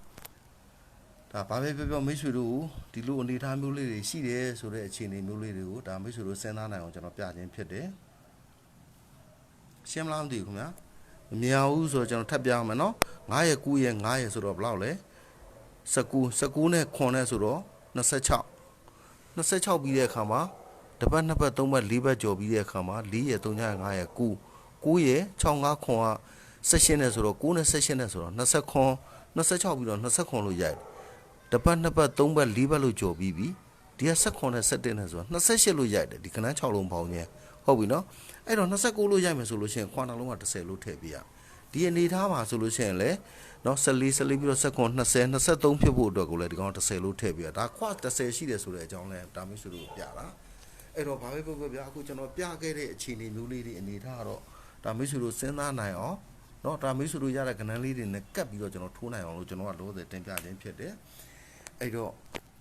ဒါဘာပဲပြောမိတ်ဆွေတို့ဒီလိုအနေထားမျိုးလေးတွေရှိတယ်ဆိုတဲ့အခြေအနေမျိုးလေးတွေကိုဒါမိတ်ဆွေတို့စဉ်းစားနိုင်အောင်ကျွန်တော်ပြခြင်းဖြစ်တယ်ရှင်းမလားမသိဘူးခင်ဗျာမမြင်ဘူးဆိုတော့ကျွန်တော်ထပ်ပြအောင်မယ်နော်9ရဲ့9ရဲ့9ရဲ့ဆိုတော့ဘယ်လောက်လဲ19နဲ့9နဲ့ဆိုတော့26ပြီးတဲ့အခါမှာတစ်ပတ်နှစ်ပတ်သုံးပတ်4ပတ်ကျော်ပြီးတဲ့အခါမှာ4ရဲ့3ရဲ့5ရဲ့9ရဲ့6 5ခွန်က16နဲ့ဆိုတော့9နဲ့16နဲ့ဆိုတော့20ခွန်26ပြီးတော့20ခွန်လို့ရိုက်တစ်ပတ်နှစ်ပတ်3ပတ်4ပတ်လို့ကျော်ပြီးပြီဒီက16ခွန်နဲ့17နဲ့ဆိုတော့28လို့ရိုက်တယ်ဒီကနန်း6လုံးပေါင်းခြင်းဟုတ်ပြီနော်အဲ့တော့29လို့ရိုက်မယ်ဆိုလို့ရှိရင်ခွာနှလုံးက30လို့ထည့်ပေးရဒီအနေထားမှာဆိုလို့ရှိရင်လေနော်14ပြီးတော့19 20 23ဖြစ်ဖို့အတွက်ကိုလည်းဒီကောင်30လို့ထည့်ပေးရဒါခွာ30ရှိတယ်ဆိုတဲ့အကြောင်းလဲဒါမျိုးဆိုလို့ပြတာအဲ့တော့ဘာပဲပြောပြောဗျာအခုကျွန်တော်ပြခဲ့တဲ့အခြေအနေမျိုးလေးတွေအနေထားကတော့ဒါမျိုးဆိုလို့စဉ်းစားနိုင်အောင်နော်ဒါမျိုးဆိုလို့ရတဲ့ကဏ္ဍလေးတွေနဲ့ကပ်ပြီးတော့ကျွန်တော်ထိုးနိုင်အောင်လို့ကျွန်တော်ကလောဆယ်တင်ပြခြင်းဖြစ်တယ်အဲ့တော့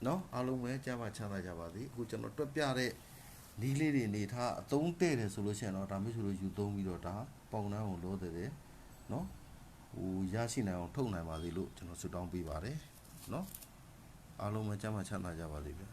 နော်အားလုံးပဲကြားပါချမ်းသာကြပါစေအခုကျွန်တော်တွက်ပြတဲ့နီးလေးတွေနေထားအသုံးတဲ့တယ်ဆိုလို့ရှိရင်တော့ဒါမျိုးဆိုလို့ယူသုံးပြီးတော့ဒါပေါင်နှန်းကိုလောတယ်တယ်နော်ဟိုရရှိနိုင်အောင်ထုတ်နိုင်ပါစေလို့ကျွန်တော်ဆုတောင်းပေးပါတယ်နော်အားလုံးပဲကြားပါချမ်းသာကြပါစေဗျာ